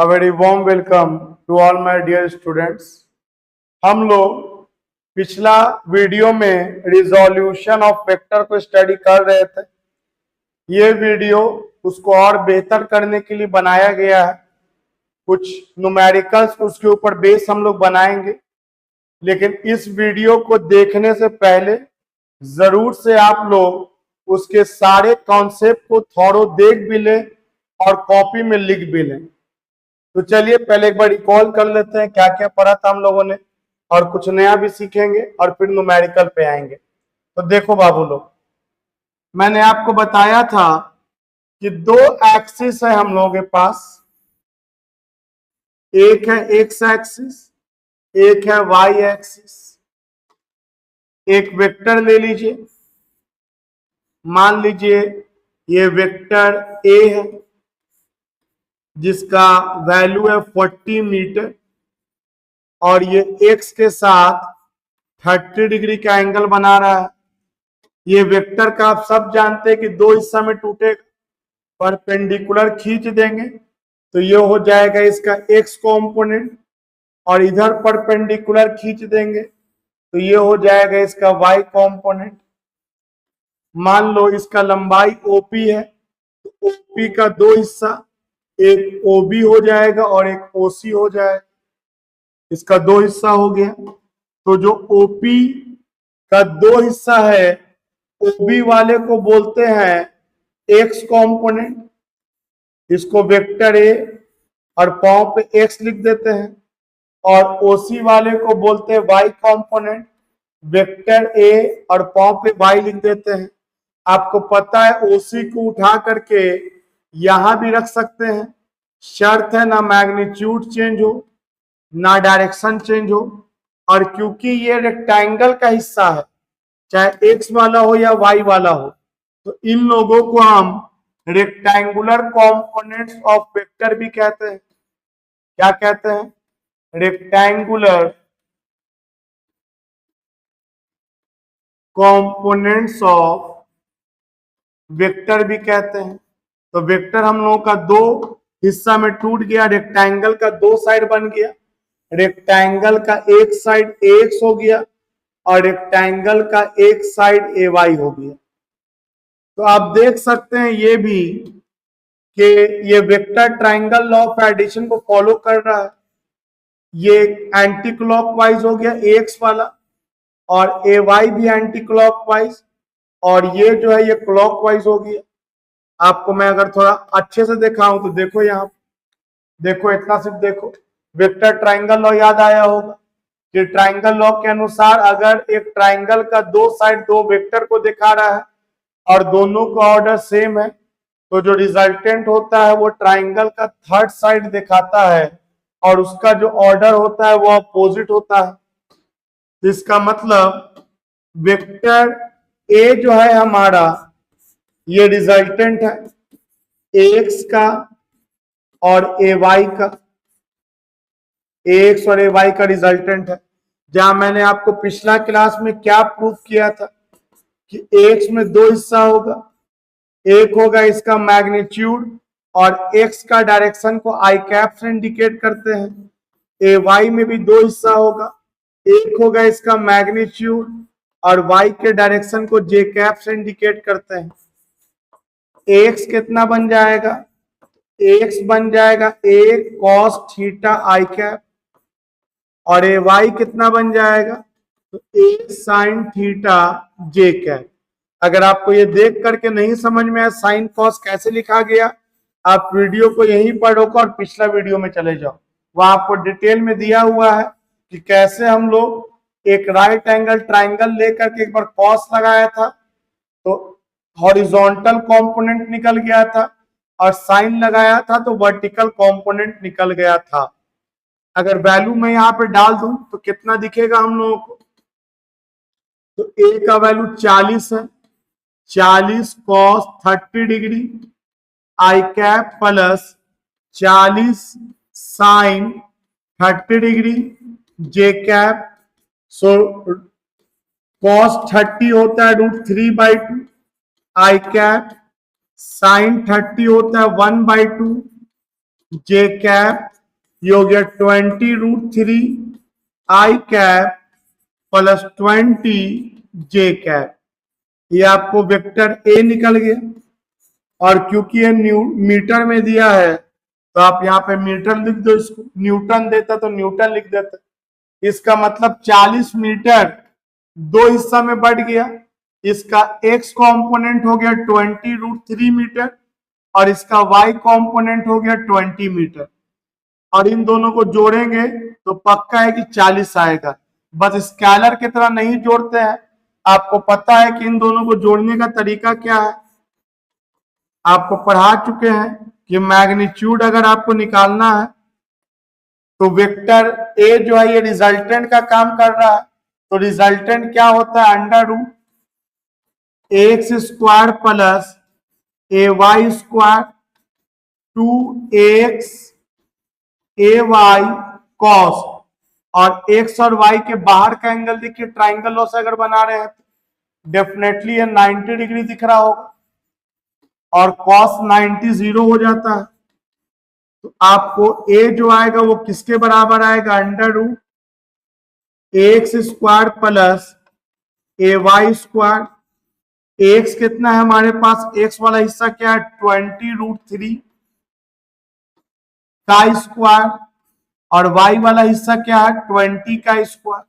A very warm welcome to all my dear students. हम लोग पिछला वीडियो में रिजोल्यूशन ऑफ वेक्टर को स्टडी कर रहे थे। ये वीडियो उसको और बेहतर करने के लिए बनाया गया है। कुछ न्यूमेरिकल्स उसके ऊपर बेस हम लोग बनाएंगे, लेकिन इस वीडियो को देखने से पहले जरूर से आप लोग उसके सारे कॉन्सेप्ट को थोड़ा देख भी लें और कॉपी में लिख भी लें। तो चलिए पहले एक बार रिकॉल कर लेते हैं क्या क्या पढ़ा था हम लोगों ने, और कुछ नया भी सीखेंगे और फिर न्यूमेरिकल पे आएंगे। तो देखो बाबू लोग, मैंने आपको बताया था कि दो एक्सिस है हम लोगों के पास। एक है एक्स एक्सिस, एक है वाई एक्सिस। एक वेक्टर ले लीजिए, मान लीजिए ये वेक्टर ए है जिसका वैल्यू है 40 मीटर और ये x के साथ 30 डिग्री का एंगल बना रहा है। ये वेक्टर का आप सब जानते हैं कि दो हिस्सा में टूटेगा। परपेंडिकुलर खींच देंगे तो ये हो जाएगा इसका x कॉम्पोनेंट, और इधर परपेंडिकुलर खींच देंगे तो ये हो जाएगा इसका y कॉम्पोनेंट। मान लो इसका लंबाई OP है तो OP का दो हिस्सा, एक OB हो जाएगा और एक OC हो जाएगा। इसका दो हिस्सा हो गया। तो जो OP का दो हिस्सा है OB वाले को बोलते हैं x कॉम्पोनेंट, इसको वेक्टर ए और पांव पे x लिख देते हैं, और OC वाले को बोलते हैं y कॉम्पोनेंट, वेक्टर ए और पांव पे y लिख देते हैं। आपको पता है OC को उठा करके यहां भी रख सकते हैं, शर्त है ना मैग्नीट्यूड चेंज हो ना डायरेक्शन चेंज हो। और क्योंकि ये रेक्टेंगल का हिस्सा है, चाहे x वाला हो या y वाला हो, तो इन लोगों को हम रेक्टेंगुलर कंपोनेंट्स ऑफ वेक्टर भी कहते हैं। क्या कहते हैं? रेक्टेंगुलर कंपोनेंट्स ऑफ वेक्टर भी कहते हैं। तो वेक्टर हम लोगों का दो हिस्सा में टूट गया, रेक्टेंगल का दो साइड बन गया। रेक्टेंगल का एक साइड ax हो गया और रेक्टेंगल का एक साइड ay हो गया। तो आप देख सकते हैं ये भी कि ये vector triangle law of addition को फॉलो कर रहा है। ये एंटी क्लॉकवाइज हो गया ax वाला, और ay भी एंटी क्लॉकवाइज, और ये जो है ये क्लॉकवाइज हो गया। आपको मैं अगर थोड़ा अच्छे से दिखाऊं तो देखो, यहाँ देखो, इतना सिर्फ देखो, वेक्टर ट्राइंगल लॉ याद आया होगा कि ट्राइंगल लॉ के अनुसार अगर एक ट्राइंगल का दो साइड दो वेक्टर को दिखा रहा है और दोनों का ऑर्डर सेम है, तो जो रिजल्टेंट होता है वो ट्राइंगल का थर्ड साइड दिखाता है और उसका जो ऑर्डर होता है वो अपोजिट होता है। इसका मतलब वेक्टर ए जो है हमारा, ये रिजल्टेंट है ax का और ay का, ax और ay का रिजल्टेंट है। जहां मैंने आपको पिछला क्लास में क्या प्रूफ किया था कि x में दो हिस्सा होगा, एक होगा इसका मैग्नीट्यूड और x का डायरेक्शन को आई कैप से इंडिकेट करते हैं। ay में भी दो हिस्सा होगा, एक होगा इसका मैग्नीट्यूड और y के डायरेक्शन को j कैप से इंडिकेट करते हैं। x कितना बन जाएगा? x बन जाएगा a cos theta I cap, और ay कितना बन जाएगा? तो a sin theta j cap. अगर आपको ये देख करके नहीं समझ में आया साइन कॉस कैसे लिखा गया, आप वीडियो को यहीं पढ़ोगे और पिछला वीडियो में चले जाओ, वहां आपको डिटेल में दिया हुआ है कि कैसे हम लोग एक राइट एंगल ट्राइंगल लेकर के एक बार कॉस लगाया था तो हॉरिजॉन्टल कंपोनेंट निकल गया था, और साइन लगाया था तो वर्टिकल कंपोनेंट निकल गया था। अगर वैल्यू मैं यहाँ पे डाल दूं तो कितना दिखेगा हम लोगों को? तो a का वैल्यू 40 है, 40 cos 30 degree I cap plus 40 sine 30 degree J cap. So cos 30 होता है √3/2 आई कैप, साइन 30 होता है 1/2 जे कैप, ये हो गया 20√3 आई कैप प्लस 20 j कैप। ये आपको वेक्टर ए निकल गया। और क्योंकि ये मीटर में दिया है तो आप यहाँ पे मीटर लिख दो, इसको न्यूटन देता तो न्यूटन लिख देता। इसका मतलब 40 मीटर दो हिस्सा में बढ़ गया। इसका x कंपोनेंट हो गया 20√3 मीटर और इसका y कंपोनेंट हो गया 20 मीटर। और इन दोनों को जोड़ेंगे तो पक्का है कि 40 आएगा। बस स्केलर की तरह नहीं जोड़ते हैं। आपको पता है कि इन दोनों को जोड़ने का तरीका क्या है, आपको पढ़ा चुके हैं कि मैग्नीट्यूड अगर आपको निकालना है तो वेक्टर ए जो है ये रिजल्टेंट का काम कर रहा है। तो रिजल्टेंट क्या होता है, √x² plus ay² 2x ay cos। और x और y के बाहर का एंगल देखिए, ट्राइंगल लॉस अगर बना रहे हैं तो डेफिनेटली ये 90 डिग्री दिख रहा होगा और cos 90 0 हो जाता है। तो आपको a जो आएगा वो किसके बराबर आएगा, √x² प्लस ay²। x कितना है हमारे पास, x वाला हिस्सा क्या है 20√3 का स्क्वायर और y वाला हिस्सा क्या है 20 का स्क्वायर।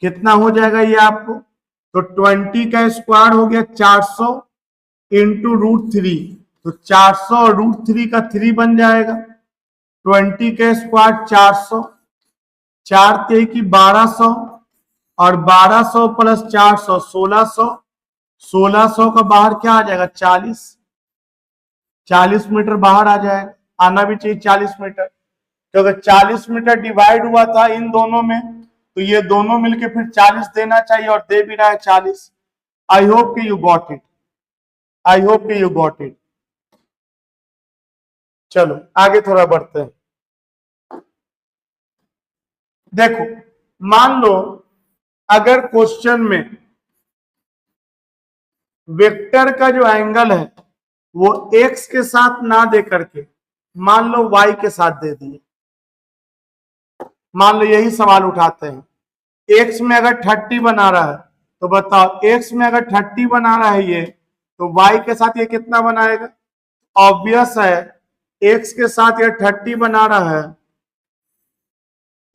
कितना हो जाएगा ये आपको, तो 20 का स्क्वायर हो गया 400 इंटू √3। तो 400 और √3 का 3 बन जाएगा। 20 का स्क्वायर 400, 4 की 1200 और 1200 प्लस 400 1600। 1600 का बाहर क्या आ जाएगा 40, 40 मीटर बाहर आ जाएगा, आना भी चाहिए 40 मीटर। तो अगर 40 मीटर डिवाइड हुआ था इन दोनों में तो ये दोनों मिलके फिर 40 देना चाहिए और दे भी रहा है 40। आई होप कि you got it, I hope कि यू गॉट इट। चलो आगे थोड़ा बढ़ते हैं। देखो मान लो अगर क्वेश्चन में वेक्टर का जो एंगल है वो x के साथ ना दे करके मान लो y के साथ दे दिए। मान लो यही सवाल उठाते हैं, x में अगर 30 बना रहा है तो बताओ x में अगर 30 बना रहा है ये तो y के साथ ये कितना बनाएगा। ऑब्वियस है x के साथ ये 30 बना रहा है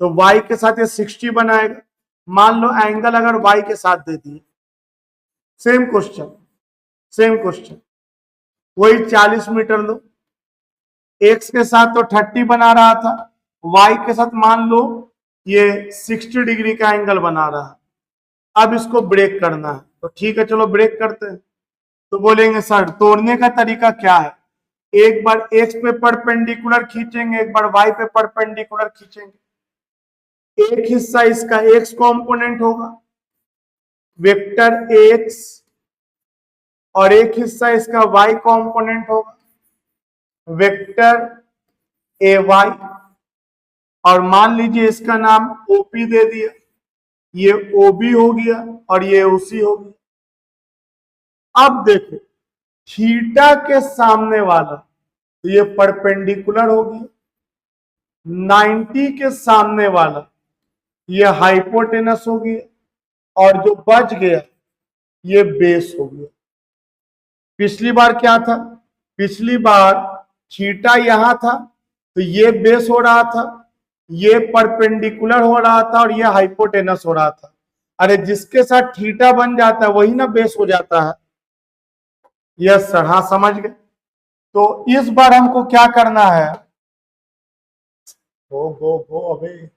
तो y के साथ ये 60 बनाएगा। मान लो एंगल अगर y के साथ दे दिए, सेम क्वेश्चन सेम क्वेश्चन, वही 40 मीटर लो, x के साथ तो 30 बना रहा था, y के साथ मान लो ये 60 डिग्री का एंगल बना रहा है। अब इसको ब्रेक करना है तो ठीक है चलो ब्रेक करते हैं। तो बोलेंगे सर तोड़ने का तरीका क्या है, एक बार x पे परपेंडिकुलर खींचेंगे, एक बार y पे परपेंडिकुलर खींचेंगे। एक हिस्सा इसका x कंपोनेंट होगा वेक्टर x और एक हिस्सा इसका y कंपोनेंट होगा वेक्टर ay। और मान लीजिए इसका नाम OP दे दिया, ये OB हो गया और ये OC हो गया। अब देखो थीटा के सामने वाला तो ये परपेंडिकुलर हो गया, 90 के सामने वाला ये हाइपोटेनस हो गया और जो बच गया ये बेस हो गया। पिछली बार क्या था, पिछली बार थीटा यहां था तो ये बेस हो रहा था, ये परपेंडिकुलर हो रहा था और ये हाइपोटेनस हो रहा था। अरे जिसके साथ थीटा बन जाता है वही ना बेस हो जाता है। यस सर, हाँ समझ गए। तो इस बार हमको क्या करना है, हो अबे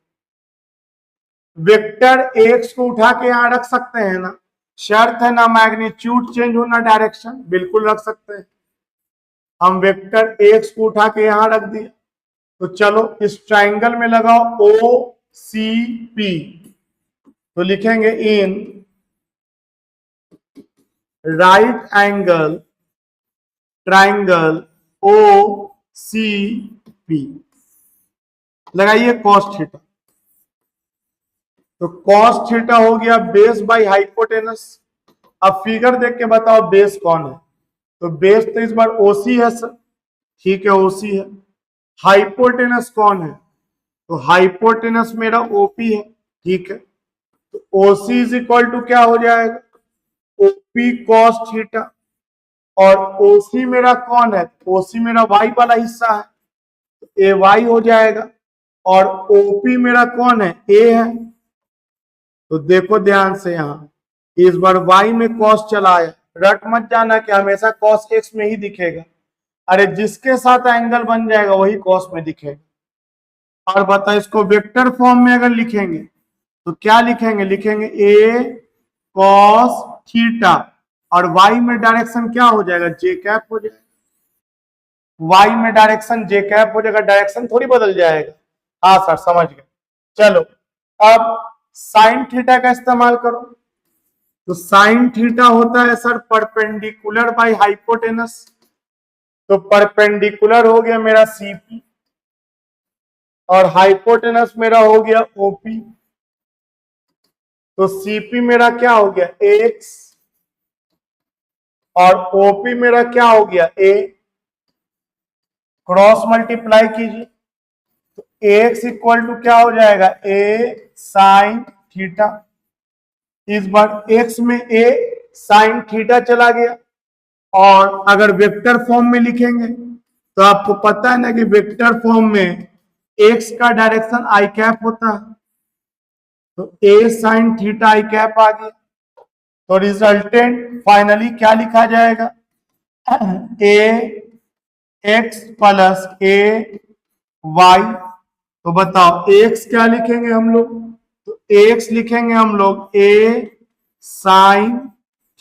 वेक्टर x को उठा के यहां रख सकते हैं ना, शर्त है ना मैग्नीट्यूड चेंज होना डायरेक्शन, बिल्कुल रख सकते हैं। हम वेक्टर x को उठा के यहां रख दिए तो चलो इस ट्राइंगल में लगाओ OCP, तो लिखेंगे in right angle triangle OCP, लगाइए cos थीटा। तो cos थीटा हो गया बेस बाई हाइपोटेनस। अब फिगर देख के बताओ बेस कौन है, तो बेस तो इस बार OC है सर, ठीक है OC है। हाइपोटेनस कौन है? तो हाइपोटेनस मेरा ओपी है, ठीक है। तो ओसी इज इक्वल टू क्या हो जाएगा? OP cos theta. और ओसी मेरा कौन है? ओसी मेरा वाई वाला हिस्सा है, तो ए वाई हो जाएगा। और ओपी मेरा कौन है? ए है। तो देखो ध्यान से, यहां इस बार वाई में कॉस चला आया। रट मत जाना कि हमेशा कॉस एक्स में ही दिखेगा। अरे जिसके साथ एंगल बन जाएगा वही कॉस में दिखेगा। और बता, इसको वेक्टर फॉर्म में अगर लिखेंगे तो क्या लिखेंगे? लिखेंगे ए कॉस थीटा, और वाई में डायरेक्शन क्या हो जाएगा? जे कैप हो जाएगा। वाई में डायरेक्शन जे कैप हो जाएगा, डायरेक्शन थोड़ी बदल जाएगा। हाँ सर, समझ गए। चलो, अब साइन थीटा का इस्तेमाल करो। तो साइन थीटा होता है सर परपेंडिकुलर बाय हाइपोटेनस। तो परपेंडिकुलर हो गया मेरा सीपी, और हाइपोटेनस मेरा हो गया ओपी। तो सीपी मेरा क्या हो गया? एक्स, और ओपी मेरा क्या हो गया? ए। क्रॉस मल्टीप्लाई कीजिए, तो एक्स इक्वल टू क्या हो जाएगा? ए साइन थीटा। इस बार एक्स में ए साइन थीटा चला गया। और अगर वेक्टर फॉर्म में लिखेंगे तो आपको पता है ना कि वेक्टर फॉर्म में एक्स का डायरेक्शन आई कैप होता है। तो ए साइन थीटा आई कैप आ गया। तो रिजल्टेंट फाइनली क्या लिखा जाएगा? ए एक्स प्लस ए वाई। तो बताओ एक्स क्या लिखेंगे हम लोग? तो एक्स लिखेंगे हम लोग ए साइन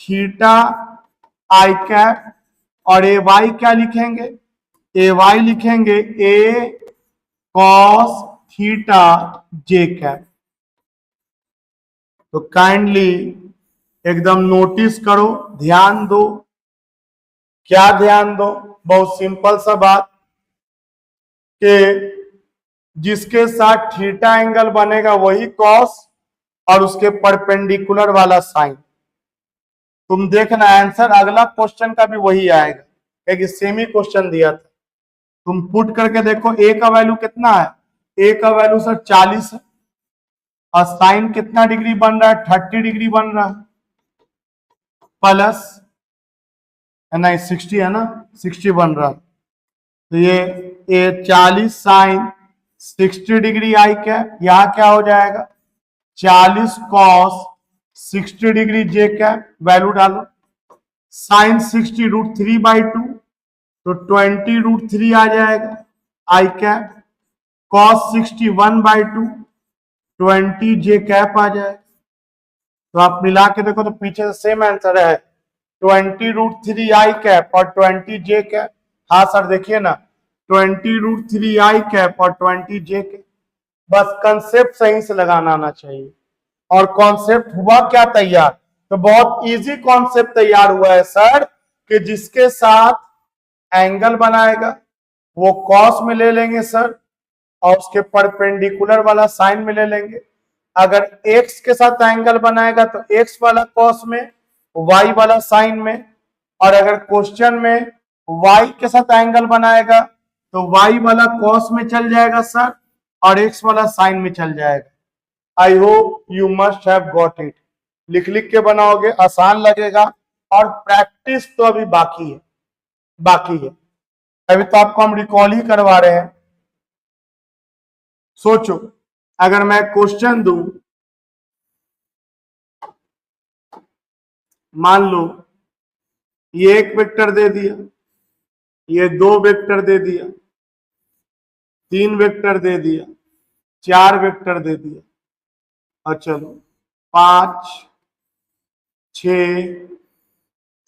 थीटा आई कैप, और ए वाई क्या लिखेंगे? ए वाई लिखेंगे ए कॉस थीटा जे कैप। तो काइंडली एकदम नोटिस करो, ध्यान दो। क्या ध्यान दो? बहुत सिंपल सा बात, कि जिसके साथ थीटा एंगल बनेगा वही कॉस, और उसके परपेंडिकुलर वाला साइन। तुम देखना आंसर अगला क्वेश्चन का भी वही आएगा, क्योंकि सेम ही क्वेश्चन दिया था। तुम पुट करके देखो, ए का वैल्यू कितना है? ए का वैल्यू सर 40 है, और साइन कितना डिग्री बन रहा है? 30 डिग्री बन रहा है। प्लस नहीं 60 है ना, 60 बन रहा है। तो ये 40 साइन 60 डिग्री आई कैप, यहां क्या हो जाएगा? 40 cos 60 degree J cap. Value डालो, साइन 60 √3/2, तो 20 √3 आ जाएगा आई कैप। कॉस 60 1/2, 20 जे कैप आ जाएगा। तो आप मिला के देखो तो पीछे से सेम आंसर है, 20 √3 आई कैप और 20 जे कैप। हाँ सर देखिए ना, 20 √3 आई कैप और 20 जे कैप। बस कंसेप्ट सही से लगाना आना चाहिए। और कॉन्सेप्ट हुआ क्या तैयार? तो बहुत इजी कॉन्सेप्ट तैयार हुआ है सर, कि जिसके साथ एंगल बनाएगा वो कॉस में ले लेंगे सर, और उसके परपेंडिकुलर वाला साइन में ले लेंगे। अगर एक्स के साथ एंगल बनाएगा तो एक्स वाला कॉस में, वाई वाला साइन में। और अगर क्वेश्चन में वाई के साथ एंगल बनाएगा तो वाई वाला कॉस में चल जाएगा सर, और एक्स वाला साइन में चल जाएगा। I hope you must have got it. लिख लिख के बनाओगे, आसान लगेगा। और प्रैक्टिस तो अभी बाकी है, बाकी है। अभी तो आपको हम रिकॉल ही करवा रहे हैं। सोचो, अगर मैं क्वेश्चन दूं, मान लो ये एक वेक्टर दे दिया, ये 2 वेक्टर दे दिया, 3 वेक्टर दे दिया, 4 वेक्टर दे दिया, और चलो 5 6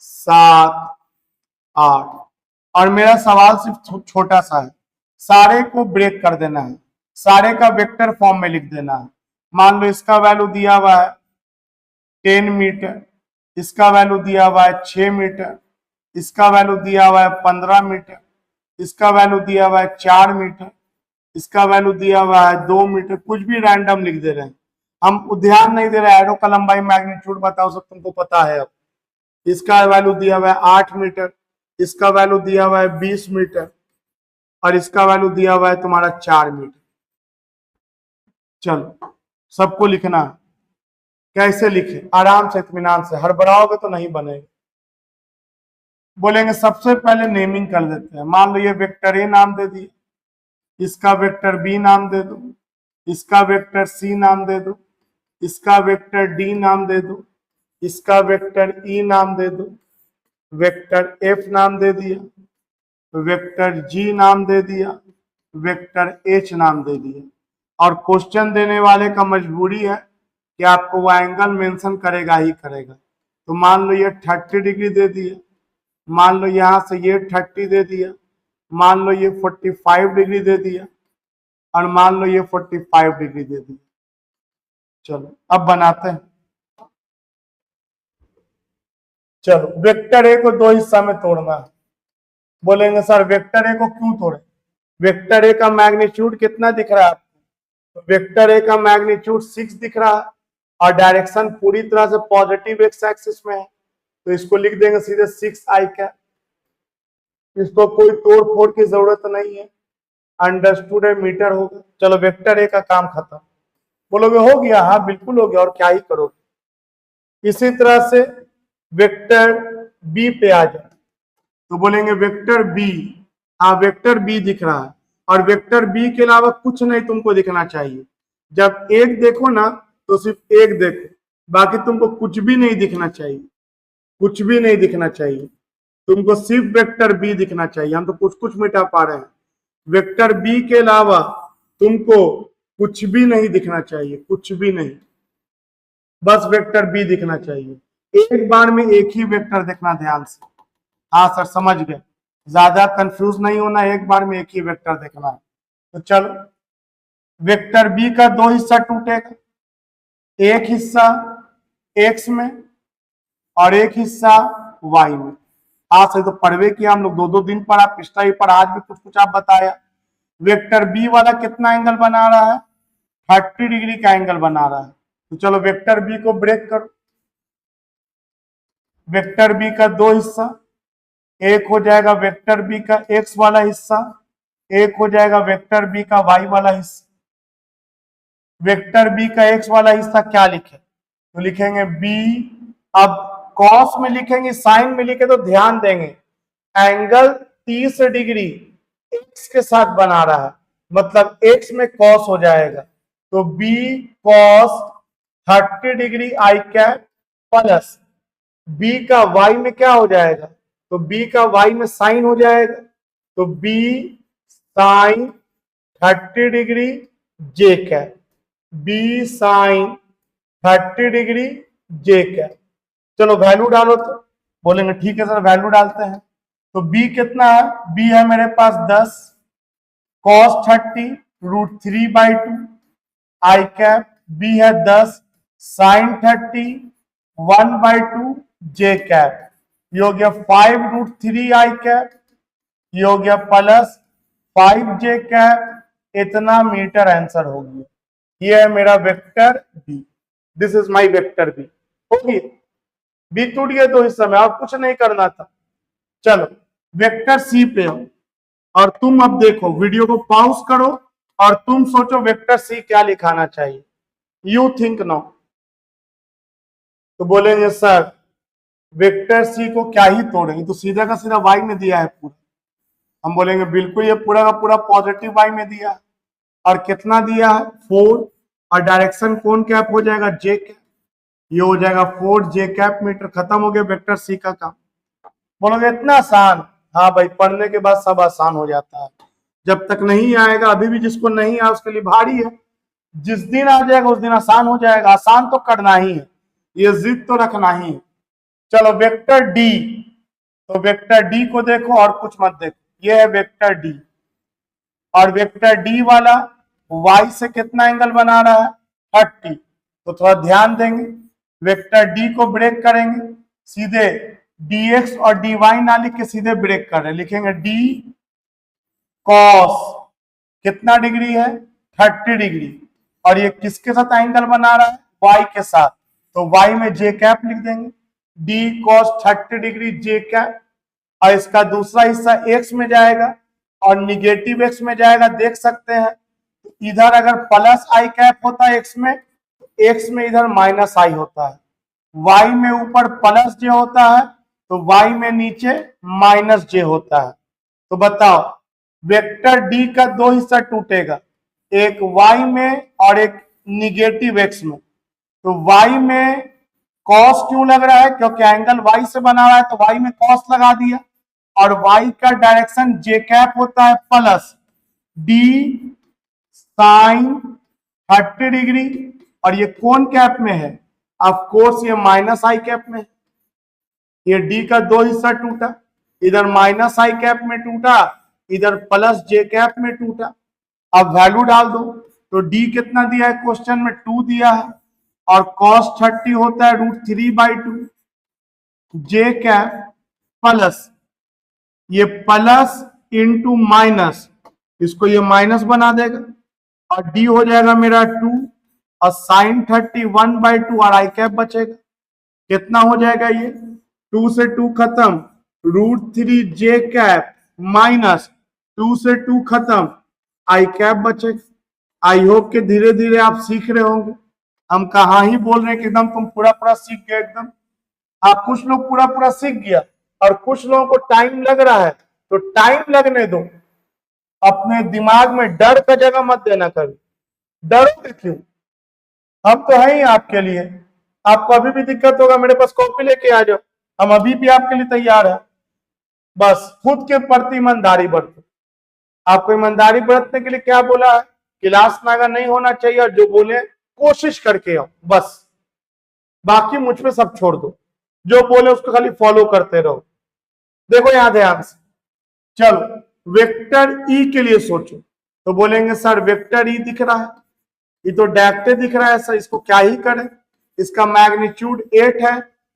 7 8। और मेरा सवाल सिर्फ छोटा सा है, सारे को ब्रेक कर देना है, सारे का वेक्टर फॉर्म में लिख देना है। मान लो इसका वैल्यू दिया हुआ है 10 मीटर, इसका वैल्यू दिया हुआ है 6 मीटर, इसका वैल्यू दिया हुआ है 15 मीटर, इसका वैल्यू दिया हुआ है 4 मीटर, इसका वैल्यू दिया हुआ है 2 मीटर। कुछ भी रैंडम लिख दे रहे हैं, हम ध्यान नहीं दे रहे। एरो का लंबाई मैग्नीट्यूड बताओ, सब तुमको पता है। अब इसका वैल्यू दिया हुआ है 8 मीटर, इसका वैल्यू दिया हुआ है 20 मीटर, और इसका वैल्यू दिया हुआ है तुम्हारा 4 मीटर। चलो सबको लिखना है। कैसे लिखे? आराम से, इत्मीनान से। हड़बड़ाओगे तो नहीं बनेगा। बोलेंगे सबसे पहले नेमिंग कर देते हैं। मान लो ये वेक्टर ए नाम दे दिए, इसका वेक्टर बी नाम दे दो, इसका वेक्टर सी नाम दे दो, इसका वेक्टर डी नाम दे दो, इसका वेक्टर ई नाम दे दो, वेक्टर एफ नाम दे दिया, वेक्टर जी नाम दे दिया, वेक्टर एच नाम दे दिया। और क्वेश्चन देने वाले का मजबूरी है कि आपको वो एंगल मेंशन करेगा ही करेगा। तो मान लो ये 30 डिग्री दे दिया, मान लो यहां से ये 30 दे दिया, मान लो ये 45 डिग्री दे दिया, और मान लो ये 45 डिग्री दे दिया। चलो अब बनाते हैं। चलो वेक्टर ए को दो हिस्सा में तोड़ना है। बोलेंगे सर वेक्टर ए को क्यों तोड़े? वेक्टर ए का मैग्नीट्यूड कितना दिख रहा है आपको? तो वेक्टर ए का मैग्नीट्यूड 6 दिख रहा है और डायरेक्शन पूरी तरह से पॉजिटिव एक्स एक्सिस में है, तो इसको लिख देंगे सीधे 6 आई कैप। इसको कोई तोड़ फोड़ की जरूरत नहीं है, अंडरस्टूड है, मीटर होगा। चलो वेक्टर ए का काम खत्म। बोलोगे हो गया? हाँ बिल्कुल हो गया, और क्या ही करोगे। इसी तरह से वेक्टर बी पे आ जाए तो बोलेंगे वेक्टर बी। हाँ वेक्टर बी दिख रहा है, और वेक्टर बी के अलावा कुछ नहीं तुमको दिखना चाहिए। जब एक देखो ना तो सिर्फ एक देखो, बाकी तुमको कुछ भी नहीं दिखना चाहिए, कुछ भी नहीं दिखना चाहिए। तुमको सिर्फ वेक्टर बी दिखना चाहिए। हम तो कुछ कुछ मिटा पा रहे हैं, वेक्टर बी के अलावा तुमको कुछ भी नहीं दिखना चाहिए, कुछ भी नहीं, बस वेक्टर बी दिखना चाहिए। एक बार में एक ही वेक्टर देखना ध्यान से। हाँ सर समझ गए, ज्यादा कंफ्यूज नहीं होना, एक बार में एक ही वेक्टर देखना है। तो चलो वेक्टर बी का दो हिस्सा टूटेगा, एक हिस्सा एक्स में और एक हिस्सा वाई में। आज से तो पढ़वे किया हम लोग, दो दिन पढ़ा, पिछला ही पढ़ा, आज भी कुछ कुछ आप बताया। वेक्टर बी वाला कितना एंगल बना रहा है? 30 डिग्री का एंगल बना रहा है। तो चलो वेक्टर बी को ब्रेक करो। वेक्टर बी का दो हिस्सा, एक हो जाएगा वेक्टर बी का एक्स वाला हिस्सा, एक हो जाएगा वेक्टर बी का वाई वाला हिस्सा। वेक्टर बी का एक्स वाला हिस्सा क्या लिखे? तो लिखेंगे बी। अब कॉस में लिखेंगे, साइन में लिखे तो ध्यान देंगे, एंगल 30 डिग्री एक्स के साथ बना रहा है, मतलब एक्स में कॉस हो जाएगा। तो B cos 30 degree I cap plus B का वाई में क्या हो जाएगा? तो बी का वाई में साइन हो जाएगा, तो B sign 30 degree J cap, B sign 30 degree J cap. चलो वैल्यू डालो। तो बोलेंगे ठीक है सर वैल्यू डालते हैं। तो बी कितना है? बी है मेरे पास 10 cos 30 √3/2 आई कैप, बी है 10 sin 30 1/2 जे कैप, ये हो गया 5√3 आई कैप, ये हो गया प्लस 5 जे कैप। इतना मीटर आंसर हो गया। ये है मेरा vector B, this is my vector B. हो गया, बी टूट गया तो इस समय और कुछ नहीं करना था। चलो वेक्टर सी पे हो, और तुम अब देखो, वीडियो को पॉज करो और तुम सोचो वेक्टर सी क्या लिखाना चाहिए। You think now. तो बोलेंगे सर वेक्टर सी को क्या ही तोड़ेंगे, तो सीधा का सीधा वाई में दिया है पूरा। हम बोलेंगे बिल्कुल ये पूरा का पूरा पॉजिटिव वाई में दिया है, और कितना दिया है? 4, और डायरेक्शन कौन कैप हो जाएगा? जे कैप। ये हो जाएगा 4 जे कैप मीटर। खत्म हो गया वेक्टर सी का काम। बोलोगे इतना आसान? हाँ भाई, पढ़ने के बाद सब आसान हो जाता है। जब तक नहीं आएगा, अभी भी जिसको नहीं आया उसके लिए भारी है, जिस दिन आ जाएगा उस दिन आसान हो जाएगा। आसान तो करना ही है, ये जिद तो रखना ही है। चलो वेक्टर डी, तो वेक्टर डी को देखो और कुछ मत देखो, ये है वेक्टर डी। और वेक्टर डी वाला वाई से कितना एंगल बना रहा है? 30। तो थोड़ा ध्यान देंगे, वेक्टर डी को ब्रेक करेंगे, सीधे dx और dy ना लिख के सीधे ब्रेक कर रहे, लिखेंगे d cos कितना डिग्री है? 30 डिग्री। और ये किसके साथ एंगल बना रहा है? y के साथ, तो y में j कैप लिख देंगे, d cos 30 degree j cap. और इसका दूसरा हिस्सा x में जाएगा, और निगेटिव एक्स में जाएगा, देख सकते हैं। इधर अगर प्लस आई कैप होता है एक्स में, एक्स में इधर माइनस आई होता है। वाई में ऊपर प्लस जे होता है तो वाई में नीचे माइनस जे होता है। तो बताओ वेक्टर डी का दो हिस्सा टूटेगा, एक वाई में और एक निगेटिव एक्स में। तो वाई में कॉस क्यों लग रहा है, क्योंकि एंगल वाई से बना हुआ है तो वाई में कॉस लगा दिया। और वाई का डायरेक्शन जे कैप होता है प्लस डी साइन 30 डिग्री, और ये कौन कैप में है, ऑफ कोर्स ये माइनस आई कैप में। ये डी का दो हिस्सा टूटा, इधर माइनस आई कैप में टूटा, इधर प्लस जे कैप में टूटा। अब वैल्यू डाल दो, तो डी कितना दिया है क्वेश्चन में, 2 दिया है, और cos 30 होता है √3/2 जे कैप प्लस ये प्लस इंटू माइनस, इसको ये माइनस बना देगा, और डी हो जाएगा मेरा 2 और साइन 30 1/2 और आई कैप बचेगा। कितना हो जाएगा ये, 2 से 2 खत्म, √3 जे कैप माइनस 2 से 2 खत्म, आई कैप बचेगा। आई होप के धीरे धीरे आप सीख रहे होंगे। हम कहाँ ही बोल रहे हैं कि एकदम तुम पूरा पूरा सीख गए एकदम। आप कुछ लोग पूरा पूरा सीख गया और कुछ लोगों को टाइम लग रहा है, तो टाइम लगने दो। अपने दिमाग में डर का जगह मत देना कभी। डरोगे क्यों, हम तो हैं ही आपके लिए। आपको अभी भी दिक्कत होगा, मेरे पास कॉपी लेके आ जाओ, हम अभी भी आपके लिए तैयार है। बस खुद के प्रति ईमानदारी बरतो। आपको ईमानदारी बरतने के लिए क्या बोला है, क्लास नागा नहीं होना चाहिए, और जो बोले कोशिश करके आओ बस। बाकी मुझ पे सब छोड़ दो, जो बोले उसको खाली फॉलो करते रहो। देखो यहां ध्यान से, चलो वेक्टर ई के लिए सोचो। तो बोलेंगे सर वेक्टर ई दिख रहा है, ये तो डायरेक्ट दिख रहा है सर, इसको क्या ही करें। इसका मैग्नीट्यूड 8 है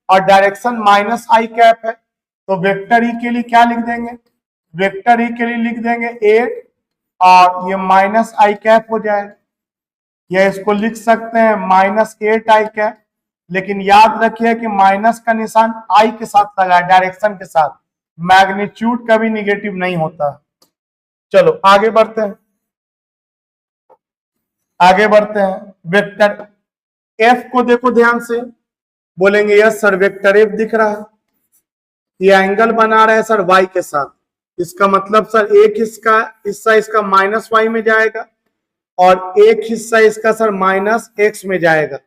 और डायरेक्शन माइनस आई कैप है। तो वेक्टर ई के लिए क्या लिख देंगे, वेक्टर ई के लिए लिख देंगे 8 और ये माइनस आई कैप हो जाएगा, या इसको लिख सकते हैं -8 आई कैप। लेकिन याद रखिए कि माइनस का निशान आई के साथ लगा है, डायरेक्शन के साथ। मैग्नीट्यूड कभी निगेटिव नहीं होता। चलो आगे बढ़ते हैं, आगे बढ़ते हैं। वेक्टर एफ को देखो ध्यान से, बोलेंगे यस सर वेक्टर एफ दिख रहा है, ये एंगल बना रहा है सर वाई के साथ। इसका मतलब सर एक हिस्सा इसका माइनस वाई में जाएगा और एक हिस्सा इसका सर माइनस एक्स में जाएगा।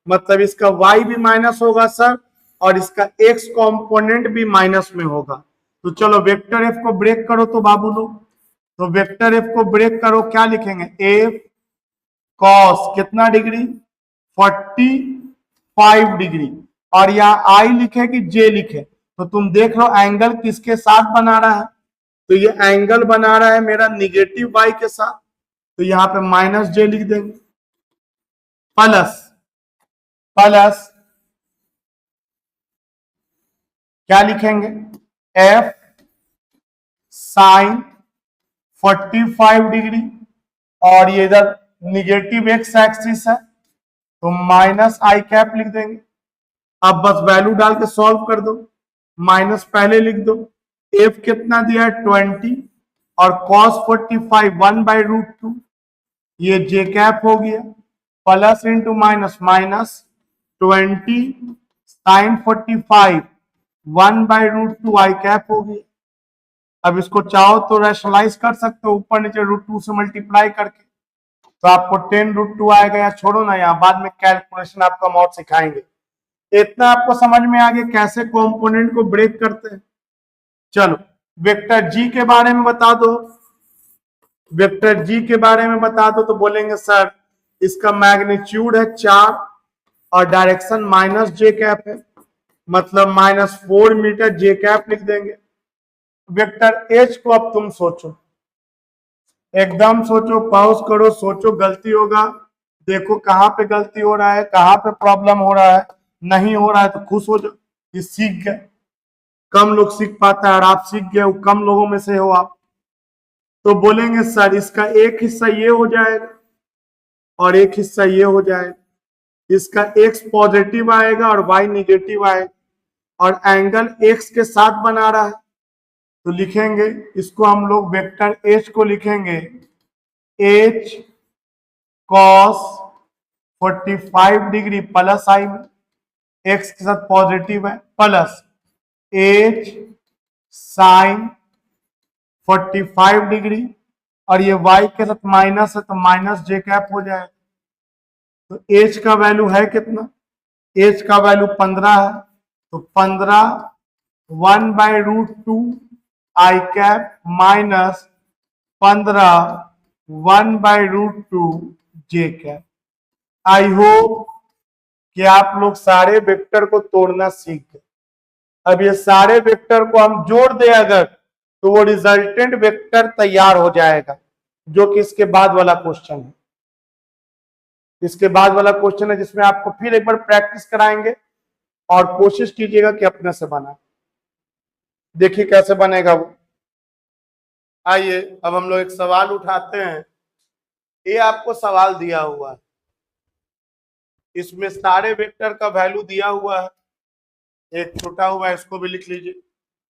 मतलब इसका y भी माइनस होगा सर, और इसका x कंपोनेंट भी माइनस में होगा। तो चलो वेक्टर f को ब्रेक करो तो बाबू लोग, तो वेक्टर f को ब्रेक करो, क्या लिखेंगे, f cos कितना डिग्री, 45 डिग्री, और यहाँ I लिखे कि j लिखे। तो तुम देख लो एंगल किसके साथ बना रहा है, तो ये एंगल बना रहा है मेरा निगेटिव y के साथ। तो यहाँ पे माइनस जे लिख देंगे, प्लस क्या लिखेंगे, f साइन 45 डिग्री, और ये इधर निगेटिव एक्स एक्सिस है तो माइनस आई कैप लिख देंगे। अब बस वैल्यू डाल के सॉल्व कर दो, माइनस पहले लिख दो, f कितना दिया है 20 और cos 45 1/√2, ये जे कैप हो गया, plus into minus minus 20 sine 45 1/√2 आई कैप हो गया। अब इसको चाहो तो रैशनलाइज कर सकते हो, ऊपर नीचे √2 से मल्टीप्लाई करके, तो आपको 10√2 आएगा। या छोड़ो ना, यहाँ बाद में कैलकुलेशन आपका हम और सिखाएंगे। इतना आपको समझ में आ गया कैसे कंपोनेंट को ब्रेक करते हैं। चलो वेक्टर जी के बारे में बता दो, वेक्टर जी के बारे में बता दो। तो बोलेंगे सर इसका मैग्नीट्यूड है 4 और डायरेक्शन माइनस जे कैप है, मतलब -4 मीटर जे कैप लिख देंगे। वेक्टर एच को अब तुम सोचो, एकदम सोचो, पॉज करो, सोचो, गलती होगा, देखो कहाँ पे गलती हो रहा है, कहाँ पे प्रॉब्लम हो रहा है। नहीं हो रहा है तो खुश हो जाओ कि सीख गए। कम लोग सीख पाता है और आप सीख गए, कम लोगों में से हो आप। तो बोलेंगे सर इसका एक हिस्सा ये हो जाएगा और एक हिस्सा ये हो जाएगा, इसका x पॉजिटिव आएगा और y निगेटिव आएगा, और एंगल x के साथ बना रहा है तो लिखेंगे इसको हम लोग वेक्टर एच को लिखेंगे एच कॉस 45 डिग्री प्लस आई में एक्स के साथ पॉजिटिव है प्लस एच साइन 45 डिग्री और ये y के साथ माइनस है तो माइनस जे कैप हो जाएगा। तो h का वैल्यू है कितना? h का वैल्यू 15 है तो 15 1/√2 आई cap minus 15 1/√2 j cap. I hope कि आप लोग सारे वेक्टर को तोड़ना सीख गए। अब ये सारे वेक्टर को हम जोड़ दें अगर तो वो रिजल्टेंट वेक्टर तैयार हो जाएगा, जो कि इसके बाद वाला क्वेश्चन है। इसके बाद वाला क्वेश्चन है जिसमें आपको फिर एक बार प्रैक्टिस कराएंगे और कोशिश कीजिएगा कि अपने से बना। देखिए कैसे बनेगा वो। आइए अब हम लोग एक सवाल उठाते हैं। ये आपको सवाल दिया हुआ है, इसमें सारे वेक्टर का वैल्यू दिया हुआ है, एक छोटा हुआ है इसको भी लिख लीजिए।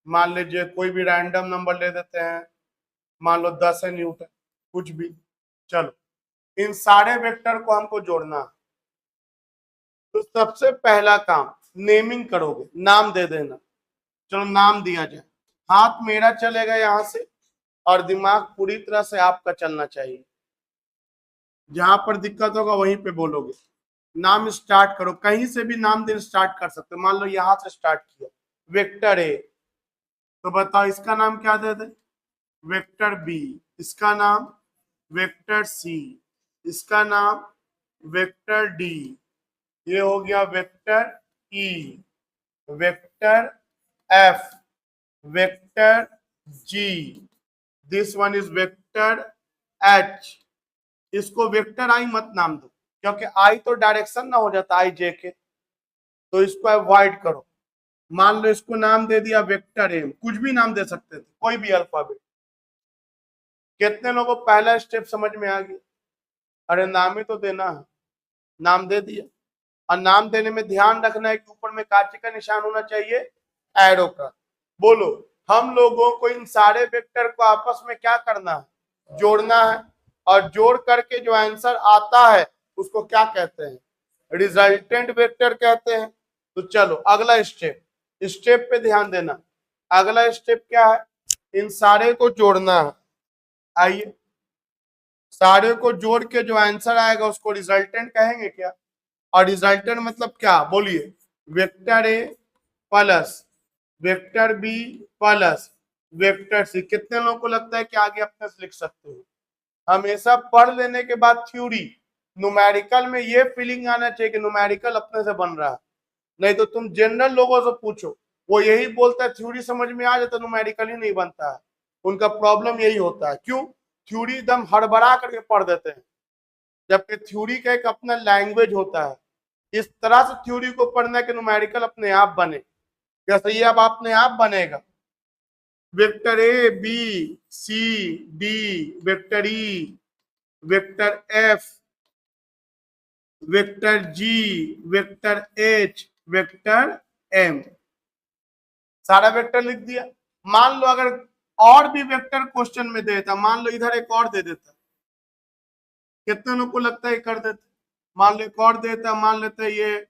मान लीजिए कोई भी रैंडम नंबर ले देते हैं, मान लो 10 है न्यूटन, कुछ भी। चलो इन सारे वेक्टर को हमको जोड़ना है। तो सबसे पहला काम नेमिंग करोगे, नाम दे देना। चलो नाम दिया जाए। हाथ मेरा चलेगा यहां से और दिमाग पूरी तरह से आपका चलना चाहिए। जहां पर दिक्कत होगा वहीं पे बोलोगे। नाम स्टार्ट करो, कहीं से भी नाम देना स्टार्ट कर सकते हो। मान लो यहां से स्टार्ट किया वेक्टर ए, तो बताओ इसका नाम क्या दे दे? Vector B. इसका नाम वेक्टर सी। इसका नाम वेक्टर डी। ये हो गया vector E, vector F, vector ji. This one is vector H. इसको वेक्टर आई मत नाम दो, क्योंकि आई तो डायरेक्शन ना हो जाता आई जे के, तो इसको अवॉइड करो। मान लो इसको नाम दे दिया वेक्टर एम, कुछ भी नाम दे सकते थे, कोई भी अल्फाबेट। कितने लोगों को पहला स्टेप समझ में आ गया? अरे नाम ही तो देना है, नाम दे दिया। और नाम देने में ध्यान रखना है कि ऊपर में कांचे का निशान होना चाहिए, एरो का। बोलो हम लोगों को इन सारे वेक्टर को आपस में क्या करना है? जोड़ना है। और जोड़ करके जो आंसर आता है उसको क्या कहते हैं? रिजल्टेंट वेक्टर कहते हैं। तो चलो अगला स्टेप, स्टेप पे ध्यान देना। अगला स्टेप क्या है? इन सारे को जोड़ना है। आइए सारे को जोड़ के जो आंसर आएगा उसको रिजल्टेंट कहेंगे क्या? और रिजल्टेंट मतलब क्या बोलिए? Vector A plus vector B plus vector C. कितने लोगों को लगता है कि आगे अपने से लिख सकते हो? हमेशा पढ़ लेने के बाद थ्योरी, न्यूमेरिकल में ये फीलिंग आना चाहिए कि न्यूमेरिकल अपने से बन रहा है। नहीं तो तुम जनरल लोगों से पूछो, वो यही बोलता है थ्योरी समझ में आ जाए तो न्यूमेरिकल ही नहीं बनता है। उनका प्रॉब्लम यही होता है। क्यों? थ्योरी एकदम हड़बड़ा करके पढ़ देते हैं, जबकि थ्योरी का एक अपना लैंग्वेज होता है। इस तरह से थ्योरी को पढ़ना है कि न्यूमेरिकल अपने आप बने। कैसे ये अब अपने आप बनेगा? Vector A B C D, vector E, vector F, vector G, vector H, vector M. सारा वेक्टर लिख दिया। मान लो अगर और भी वेक्टर क्वेश्चन में देता, मान लो इधर एक और दे देता, कितने लोग को लगता है कर देते? मान लो एक और देता, मान लेते ये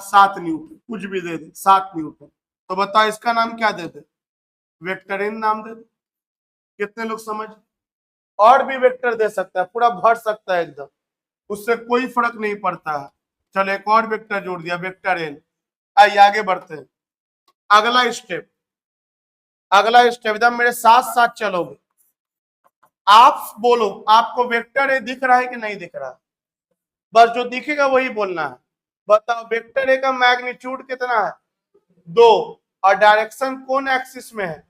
7 न्यूटन, कुछ भी दे दे 7 न्यूटन, तो बताओ इसका नाम क्या दे दे? वेक्टर एन नाम दे दे। कितने लोग समझ? और भी वेक्टर दे सकता है, पूरा भर सकता है एकदम, उससे कोई फर्क नहीं पड़ता है। चलो एक और वेक्टर जोड़ दिया, वेक्टर एन। आइए आगे बढ़ते हैं। अगला स्टेप, अगला स्टेप एकदम मेरे साथ साथ चलोगे। आप बोलो आपको वेक्टर ए दिख रहा है कि नहीं दिख रहा? बस जो दिखेगा वही बोलना है। बताओ वेक्टर ए का मैग्नीट्यूड कितना है? 2। और डायरेक्शन कौन एक्सिस में है?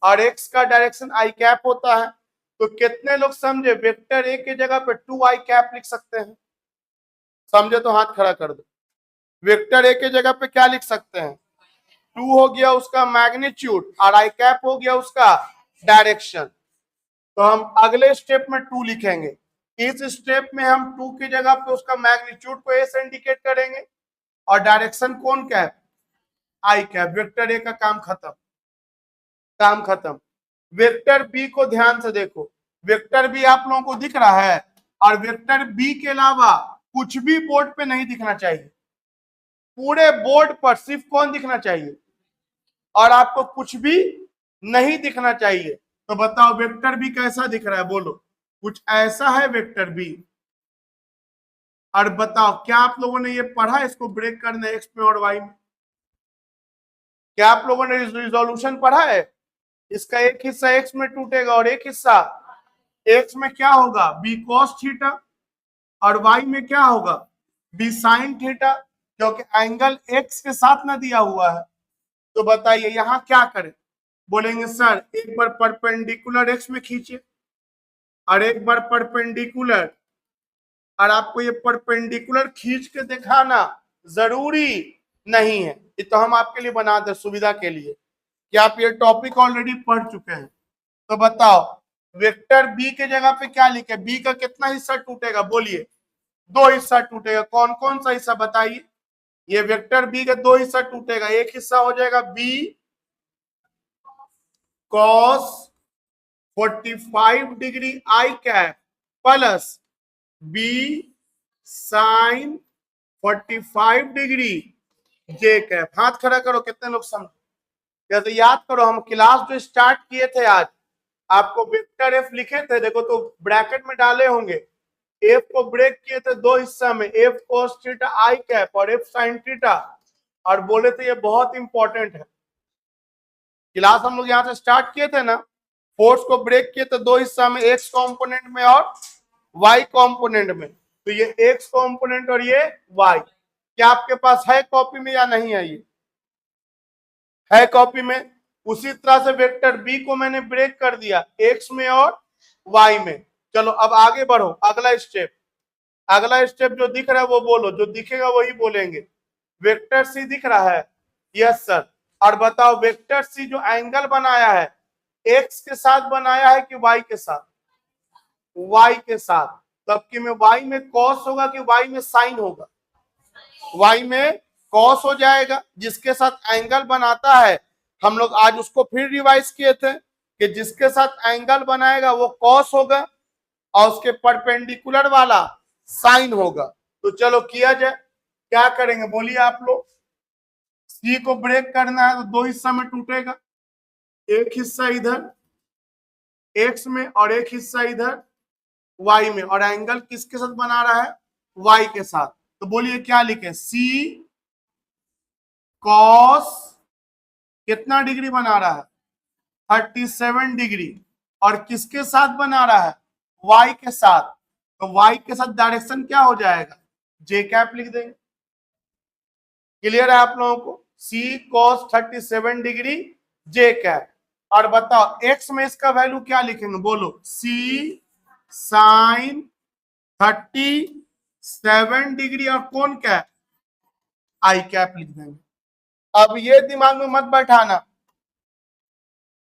और एक्स का डायरेक्शन आई कैप होता है। तो कितने लोग समझे वेक्टर ए की जगह पे 2 आई कैप लिख सकते हैं? समझे तो हाथ खड़ा कर दो। वेक्टर ए की जगह पे क्या लिख सकते हैं? 2 हो गया उसका मैग्नीट्यूड और आई कैप हो गया उसका डायरेक्शन। तो हम अगले स्टेप में 2 लिखेंगे। इस स्टेप में हम 2 की जगह पे उसका मैग्नीट्यूड को ए से इंडिकेट करेंगे और डायरेक्शन कौन क्या है? I cap. वेक्टर ए का काम खत्म, काम खत्म। वेक्टर बी को ध्यान से देखो, वेक्टर बी आप लोगों को दिख रहा है, और वेक्टर बी के अलावा कुछ भी बोर्ड पे नहीं दिखना चाहिए। पूरे बोर्ड पर सिर्फ कौन दिखना चाहिए, और आपको कुछ भी नहीं दिखना चाहिए। तो बताओ वेक्टर बी कैसा दिख रहा है, बोलो। कुछ ऐसा है वेक्टर बी। और बताओ क्या आप लोगों ने ये पढ़ा इसको ब्रेक करना एक्स में और वाई में? क्या आप लोगों ने रिजोल्यूशन पढ़ा है? इसका एक हिस्सा एक्स में टूटेगा और एक हिस्सा एक्स में क्या होगा, बी कॉस थीटा, और वाई में क्या होगा, बी साइन थीटा, क्योंकि एंगल एक्स के साथ ना दिया हुआ है। तो बताइए यहां क्या करें? बोलेंगे सर एक बार परपेंडिकुलर एक्स में खींचे और एक बार परपेंडिकुलर, और आपको ये परपेंडिकुलर खींच के दिखाना जरूरी नहीं है, ये तो हम आपके लिए बना दे सुविधा के लिए कि आप ये टॉपिक ऑलरेडी पढ़ चुके हैं। तो बताओ वेक्टर बी के जगह पे क्या लिखे, बी का कितना हिस्सा टूटेगा, बोलिए। दो हिस्सा टूटेगा। कौन कौन सा हिस्सा बताइए? ये वेक्टर बी का दो हिस्सा टूटेगा। एक हिस्सा हो जाएगा B cos 45 degree I cap plus B sine 45 degree J cap. हाथ खड़ा करो, कितने लोग समझ? तो याद करो हम क्लास जो स्टार्ट किए थे आज, आपको वेक्टर एफ लिखे थे, देखो तो ब्रैकेट में डाले होंगे। एफ को ब्रेक किए थे दो हिस्सा में, एफ कोस थीटा आई कैप और एफ साइन थीटा, और बोले थे ये बहुत इंपॉर्टेंट है। क्लास हम लोग यहाँ से स्टार्ट किए थे ना, फोर्स को ब्रेक किए थे दो हिस्सा में, एक्स कॉम्पोनेंट में और वाई कॉम्पोनेंट में। तो ये एक्स कॉम्पोनेंट और ये वाई। क्या आपके पास है कॉपी में या नहीं है? ये है कॉपी में। उसी तरह से वेक्टर बी को मैंने ब्रेक कर दिया एक्स में और वाई में। चलो अब आगे बढ़ो, अगला स्टेप। अगला स्टेप जो दिख रहा है वो बोलो, जो दिखेगा वही बोलेंगे। वेक्टर सी दिख रहा है? Yes sir. और बताओ वेक्टर सी जो एंगल बनाया है एक्स के साथ बनाया है कि वाई के साथ? वाई के साथ। तब कि में वाई में कॉस होगा कि वाई में साइन होगा? वाई में कॉस हो जाएगा। जिसके साथ एंगल बनाता है, हम लोग आज उसको फिर रिवाइज किए थे कि जिसके साथ एंगल बनाएगा वो कॉस होगा और उसके परपेंडिकुलर वाला साइन होगा। तो चलो किया जाए, क्या करेंगे बोलिए आप लोग। सी को ब्रेक करना है तो दो हिस्सा में टूटेगा, एक हिस्सा इधर एक्स में और एक हिस्सा इधर वाई में, और एंगल किसके साथ बना रहा है, वाई के साथ। तो बोलिए क्या लिखे, सी कॉस कितना डिग्री बना रहा है, 37 डिग्री, और किसके साथ बना रहा है, वाई के साथ। तो वाई के साथ डायरेक्शन क्या हो जाएगा, जे कैप लिख देंगे। क्लियर है आप लोगों को? सी कॉस 37 डिग्री जे कैप। और बताओ एक्स में इसका वैल्यू क्या लिखेंगे, बोलो। सी साइन 37 डिग्री और कौन कैप, आई कैप लिख देंगे। अब ये दिमाग में मत बैठाना,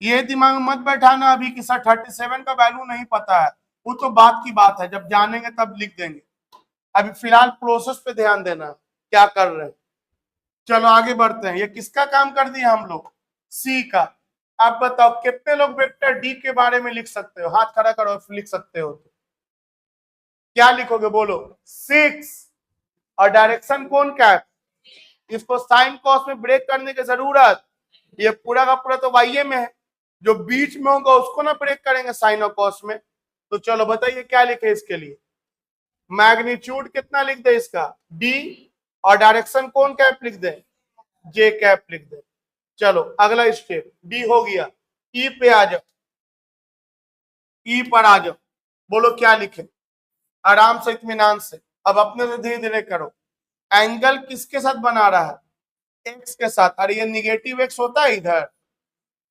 ये दिमाग में मत बैठाना अभी कि सर 37 का वैल्यू नहीं पता है, वो तो बात की बात है, जब जानेंगे तब लिख देंगे। अभी फिलहाल प्रोसेस पे ध्यान देना क्या कर रहे हैं। चलो आगे बढ़ते हैं। ये किसका काम कर दिया हम लोग, सी का। आप बताओ कितने लोग वेक्टर डी के बारे में लिख सकते हो, हाथ खड़ा करो लिख सकते हो तो क्या लिखोगे, बोलो। 6 और डायरेक्शन कौन कैप, इसको साइन कॉस में ब्रेक करने की जरूरत, ये पूरा का पूरा तो वाई में है, जो बीच में होगा उसको ना ब्रेक करेंगे साइन और कॉस में। तो चलो बताइए क्या लिखे इसके लिए, मैग्नीट्यूड कितना लिख दे इसका, डी, और डायरेक्शन कौन कैप लिख दे, जे कैप लिख दे। चलो अगला स्टेप, डी हो गया। ई पे आ जाओ, ई पर आ जाओ, बोलो क्या लिखे, आराम से इत्मीनान से। अब अपने से धीरे धीरे करो। एंगल किसके साथ बना रहा है, एक्स के साथ। अरे ये निगेटिव एक्स होता है, इधर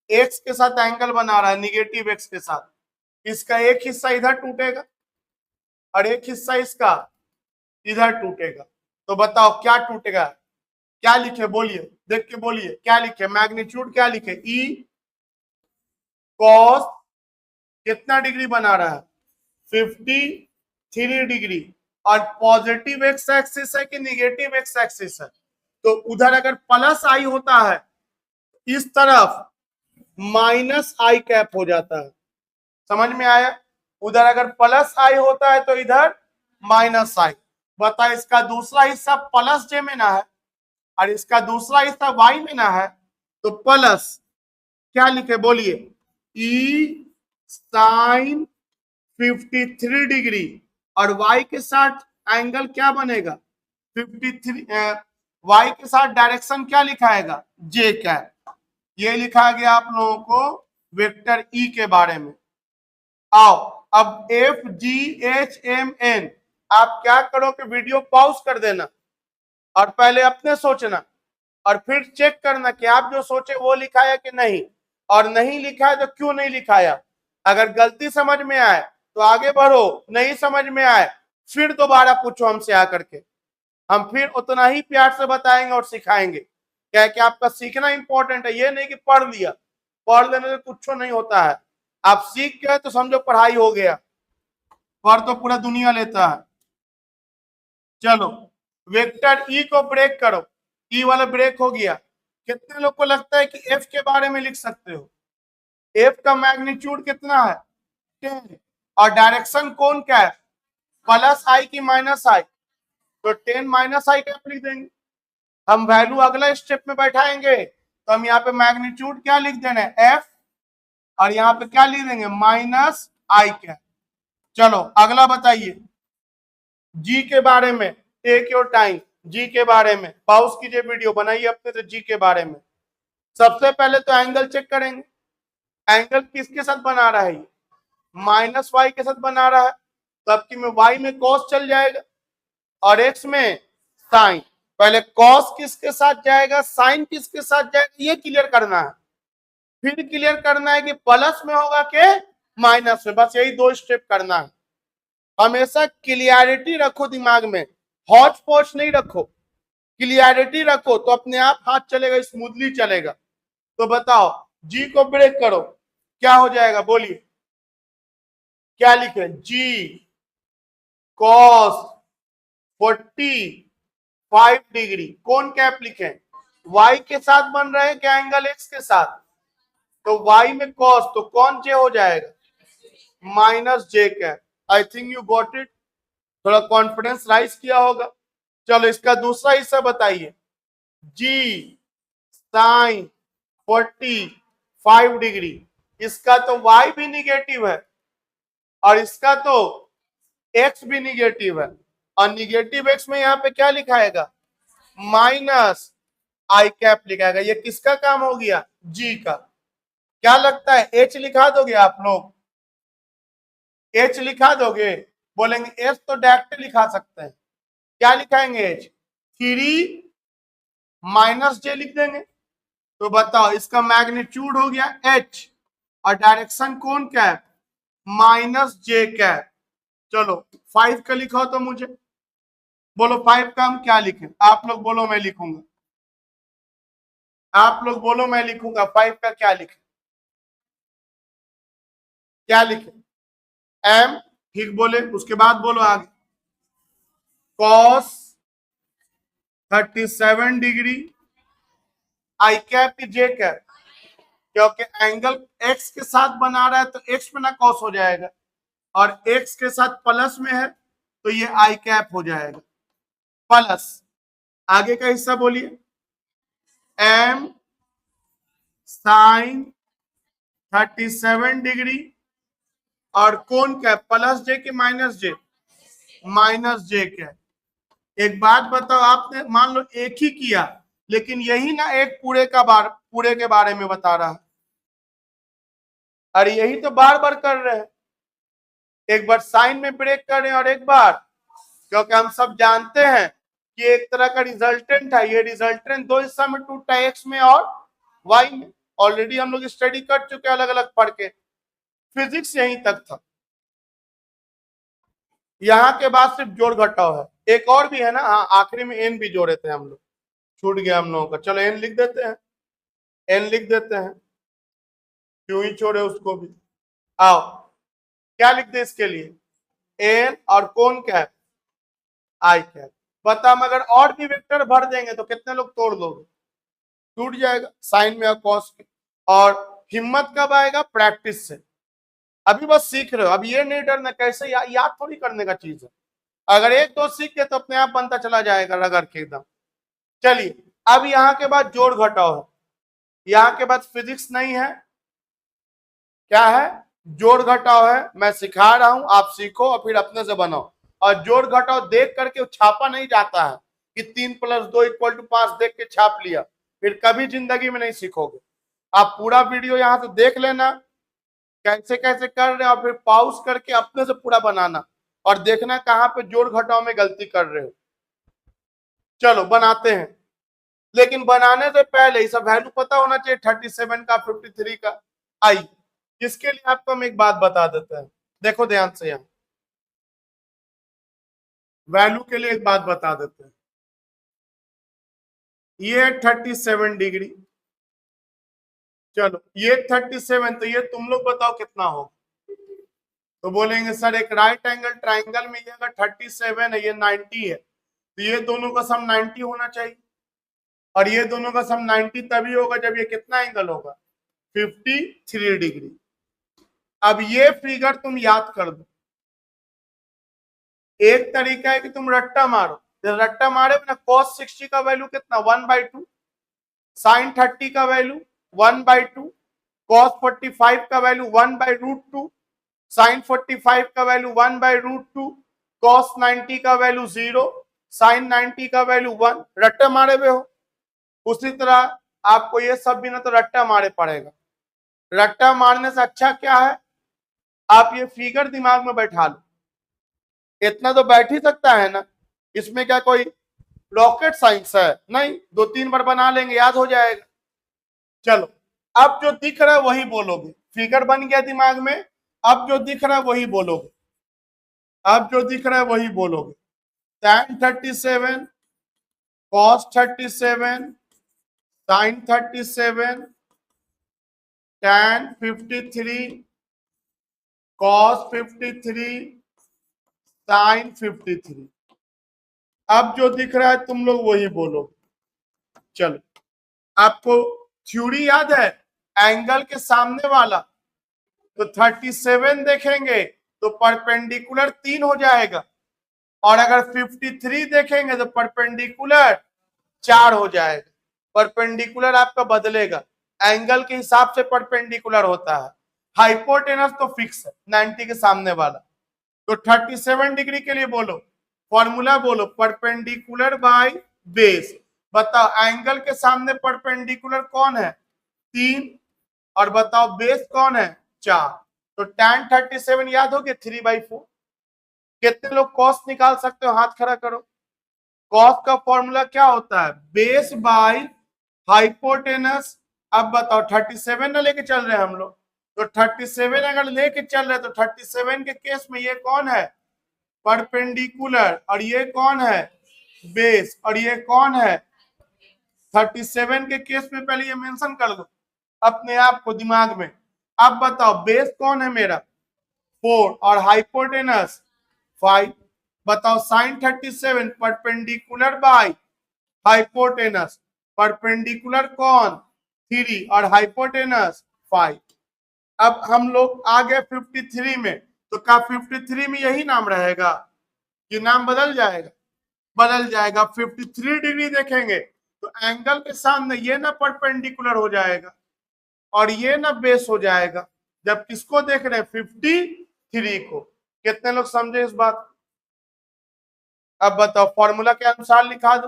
एक्स के साथ एंगल बना रहा है, निगेटिव एक्स के साथ। इसका एक हिस्सा इधर टूटेगा और एक हिस्सा इसका इधर टूटेगा। तो बताओ क्या टूटेगा, क्या लिखे बोलिए, देख के बोलिए क्या लिखे, मैग्नीट्यूड क्या लिखे, ई कॉस कितना डिग्री बना रहा है, 53 डिग्री, और पॉजिटिव एक्स एक्सिस है कि निगेटिव एक्स एक्सिस है, तो उधर अगर प्लस आई होता है इस तरफ माइनस आई कैप हो जाता है। समझ में आया? उधर अगर प्लस आई होता है तो इधर माइनस आई। बता, इसका दूसरा हिस्सा प्लस जे में ना है और इसका दूसरा हिस्सा वाई में ना है, तो प्लस क्या लिखे बोलिए, ई साइन 53 डिग्री और y के साथ एंगल क्या बनेगा 53। y के साथ डायरेक्शन क्या लिखाएगा j कैप। ये लिखा गया आप लोगों को वेक्टर E के बारे में। आओ अब F G H M N, आप क्या करो कि वीडियो पॉज कर देना और पहले अपने सोचना और फिर चेक करना कि आप जो सोचे वो लिखाया कि नहीं, और नहीं लिखा है तो क्यों नहीं लिखाया। अगर गलती समझ में आए तो आगे बढ़ो, नहीं समझ में आए फिर दोबारा पूछो हमसे आकर के, हम फिर उतना ही प्यार से बताएंगे और सिखाएंगे। क्या है कि आपका सीखना इंपॉर्टेंट है, ये नहीं कि पढ़ लिया, पढ़ लेने से कुछ नहीं होता है। आप सीख गए तो समझो पढ़ाई हो गया, पढ़ तो पूरा दुनिया लेता है। चलो वेक्टर ई को ब्रेक करो, ई वाला ब्रेक हो गया। कितने लोग को लगता है कि एफ के बारे में लिख सकते हो? एफ का मैग्नीट्यूड कितना है 10 और डायरेक्शन कौन क्या है प्लस आई की माइनस आई, तो 10 माइनस आई कैप लिख देंगे। हम वैल्यू अगला स्टेप में बैठाएंगे तो हम यहाँ पे मैग्नीट्यूड क्या लिख देना है एफ और यहाँ पे क्या लिख देंगे माइनस आई कैप। चलो अगला बताइए जी के बारे में, टेक योर टाइम। जी के बारे में पॉज कीजिए, वीडियो बनाइए अपने से जी के बारे में। सबसे पहले तो एंगल चेक करेंगे, एंगल किसके साथ बना रहा है ये माइनस वाई के साथ बना रहा है, तो अब की में वाई में कॉस चल जाएगा और एक्स में साइन। पहले कॉस किसके साथ जाएगा साइन किसके साथ जाएगा ये क्लियर करना है, फिर क्लियर करना है कि प्लस में होगा के माइनस में, बस यही दो स्टेप करना है। हमेशा क्लियरिटी रखो दिमाग में, हौच पौच नहीं रखो, क्लियरिटी रखो तो अपने आप हाथ चलेगा, स्मूथली चलेगा। तो बताओ जी को ब्रेक करो क्या हो जाएगा बोलिए, क्या लिखे जी कॉस 45 डिग्री कौन कैप लिखे y के साथ बन रहे हैं क्या एंगल x के साथ, तो y में cos तो कौन जे हो जाएगा minus J cap. I think you got it, थोड़ा कॉन्फिडेंस राइज किया होगा। चलो इसका दूसरा हिस्सा बताइए, जी साइन 45 डिग्री, इसका तो y भी निगेटिव है और इसका तो x भी निगेटिव है, और निगेटिव x में यहाँ पे क्या लिखाएगा माइनस आई कैप लिखाएगा। ये किसका काम हो गया जी का। क्या लगता है h लिखा दोगे आप लोग, h लिखा दोगे? बोलेंगे h तो डायरेक्ट लिखा सकते हैं, क्या लिखाएंगे h 3 माइनस जे लिख देंगे। तो बताओ इसका मैग्नीट्यूड हो गया h और डायरेक्शन कौन कैप माइनस जे कैप। चलो 5 का लिखो तो मुझे बोलो 5 का हम क्या लिखें, आप लोग बोलो मैं लिखूंगा, आप लोग बोलो मैं लिखूंगा 5 का क्या लिखें, क्या लिखें एम, ठीक बोले उसके बाद बोलो आगे कॉस 37 डिग्री आई कैप की जे कैप, क्योंकि एंगल एक्स के साथ बना रहा है तो एक्स में ना कॉस हो जाएगा और एक्स के साथ प्लस में है तो ये आई कैप हो जाएगा प्लस। आगे का हिस्सा बोलिए एम साइन 37 डिग्री और कौन कैप प्लस जे के माइनस जे कैप। एक बात बताओ, आपने मान लो एक ही किया लेकिन यही ना एक पूरे के बारे में बता रहा है, अरे यही तो बार बार कर रहे हैं, एक बार साइन में ब्रेक कर रहे हैं और एक बार, क्योंकि हम सब जानते हैं कि एक तरह का रिजल्टेंट है, ये रिजल्टेंट दो हिस्सा में टूटता है एक्स में और वाई में। ऑलरेडी हम लोग स्टडी कर चुके हैं अलग अलग पढ़ के, फिजिक्स यहीं तक था, यहाँ के बाद सिर्फ जोड़ घटाव है। एक और भी है ना, हाँ आखिरी में एन भी जोड़े थे हम लोग, छूट गया हम लोगों का। चलो एन लिख देते हैं, एन लिख देते हैं, क्यों ही छोड़े उसको भी। आओ क्या लिख दे इसके लिए एन और कौन कैप आई कैप। बता हम अगर और भी वेक्टर भर देंगे तो कितने लोग तोड़ लोगे? टूट जाएगा साइन में और कॉस में। और हिम्मत कब आएगा? प्रैक्टिस से। अभी बस सीख रहे हो, अब ये नहीं डरना कैसे याद थोड़ी करने का चीज है। अगर एक दो सीख के तो अपने आप बनता चला जाएगा रगड़ के एकदम। चलिए अब यहाँ के बाद जोड़ घटाओ है, यहाँ के बाद फिजिक्स नहीं है, क्या है? जोड़ घटाओ है। मैं सिखा रहा हूं, आप सीखो और फिर अपने से बनाओ। और जोड़ घटाओ देख करके छापा नहीं जाता है कि 3 + 2 = 5 देख के छाप लिया, फिर कभी जिंदगी में नहीं सीखोगे। आप पूरा वीडियो यहाँ से देख लेना कैसे कैसे कर रहे हो, और फिर पॉज करके अपने से पूरा बनाना और देखना कहाँ पे जोड़ घटाओ में गलती कर रहे हो। चलो बनाते हैं, लेकिन बनाने से पहले सब वैल्यू पता होना चाहिए 37 का, 53 का। आई इसके लिए आपको हम एक बात बता देते हैं, देखो ध्यान से। यहाँ वैल्यू के लिए एक बात बता देते हैं, ये 37 डिग्री, चलो ये 37, तो ये तुम लोग बताओ कितना हो? तो बोलेंगे सर एक राइट एंगल ट्राइंगल में ये अगर 37 है, ये 90 है, तो ये दोनों का सम 90 होना चाहिए। और ये दोनों का सम 90 तभी होगा जब ये कितना एंगल होगा? 53 डिग्री। अब ये फिगर तुम याद कर दो। एक तरीका है कि तुम रट्टा मारो, रट्टा मारे ना, cos 60 का वैल्यू कितना? 1/2, sin 30 का वैल्यू 1/2, cos 45 का वैल्यू 1/√2, sin 45 का वैल्यू 1/√2, cos 90 का वैल्यू 0, sin 90 का वैल्यू 1। रट्टा मारे हुए हो। उसी तरह आपको ये सब भी ना तो रट्टा मारे पड़ेगा। रट्टा मारने से अच्छा क्या है, आप ये फिगर दिमाग में बैठा लो। इतना तो बैठ ही सकता है ना, इसमें क्या कोई रॉकेट साइंस है? नहीं, 2-3 बार बना लेंगे याद हो जाएगा। चलो अब जो दिख रहा है वही बोलोगे, फिगर बन गया दिमाग में, अब जो दिख रहा है वही बोलोगे, अब जो दिख रहा है वही बोलोगे। tan 37, cos 37, sin 37, tan 53, cos 53, sin 53। अब जो दिख रहा है तुम लोग वही बोलो। चलो आपको थ्योरी याद है एंगल के सामने वाला, तो 37 देखेंगे तो परपेंडिकुलर 3 हो जाएगा, और अगर 53 देखेंगे तो परपेंडिकुलर 4 हो जाएगा। परपेंडिकुलर आपका बदलेगा, एंगल के हिसाब से परपेंडिकुलर होता है। हाइपोटेनस तो फिक्स है 90 के सामने वाला। तो 37 डिग्री के लिए बोलो, फॉर्मूला बोलो, परपेंडिकुलर बाय बेस। बताओ एंगल के सामने परपेंडिकुलर कौन है? 3, और बताओ बेस कौन है? 4। तो tan 37 याद हो गया 3/4। कितने लोग कॉस निकाल सकते हो? हाथ खड़ा करो। कॉस का फॉर्मूला क्या होता है? Base by hypotenuse. अब बताओ 37 ना लेके चल रहे हैं हम लोग, तो 37 अगर लेके चल रहे हैं तो 37 के केस में ये कौन है? परपेंडिकुलर। और ये कौन है? बेस। और ये कौन है? 37 के केस में पहले ये मेंशन कर दो अपने आप को दिमाग में। अब बताओ बेस कौन है मेरा? 4, और हाइपोटेनस 5। बताओ sin 37 perpendicular by hypotenuse, perpendicular कौन? 3, और हाइपोटेनस 5। अब हम लोग आ गए 53 में, तो क्या 53 में यही नाम रहेगा कि नाम बदल जाएगा? बदल जाएगा। 53 डिग्री देखेंगे तो एंगल के सामने ये ना परपेंडिकुलर हो जाएगा और ये ना बेस हो जाएगा, जब किसको देख रहे हैं? 53 को। कितने लोग समझे इस बात? अब बताओ फॉर्मूला के अनुसार लिखा दो,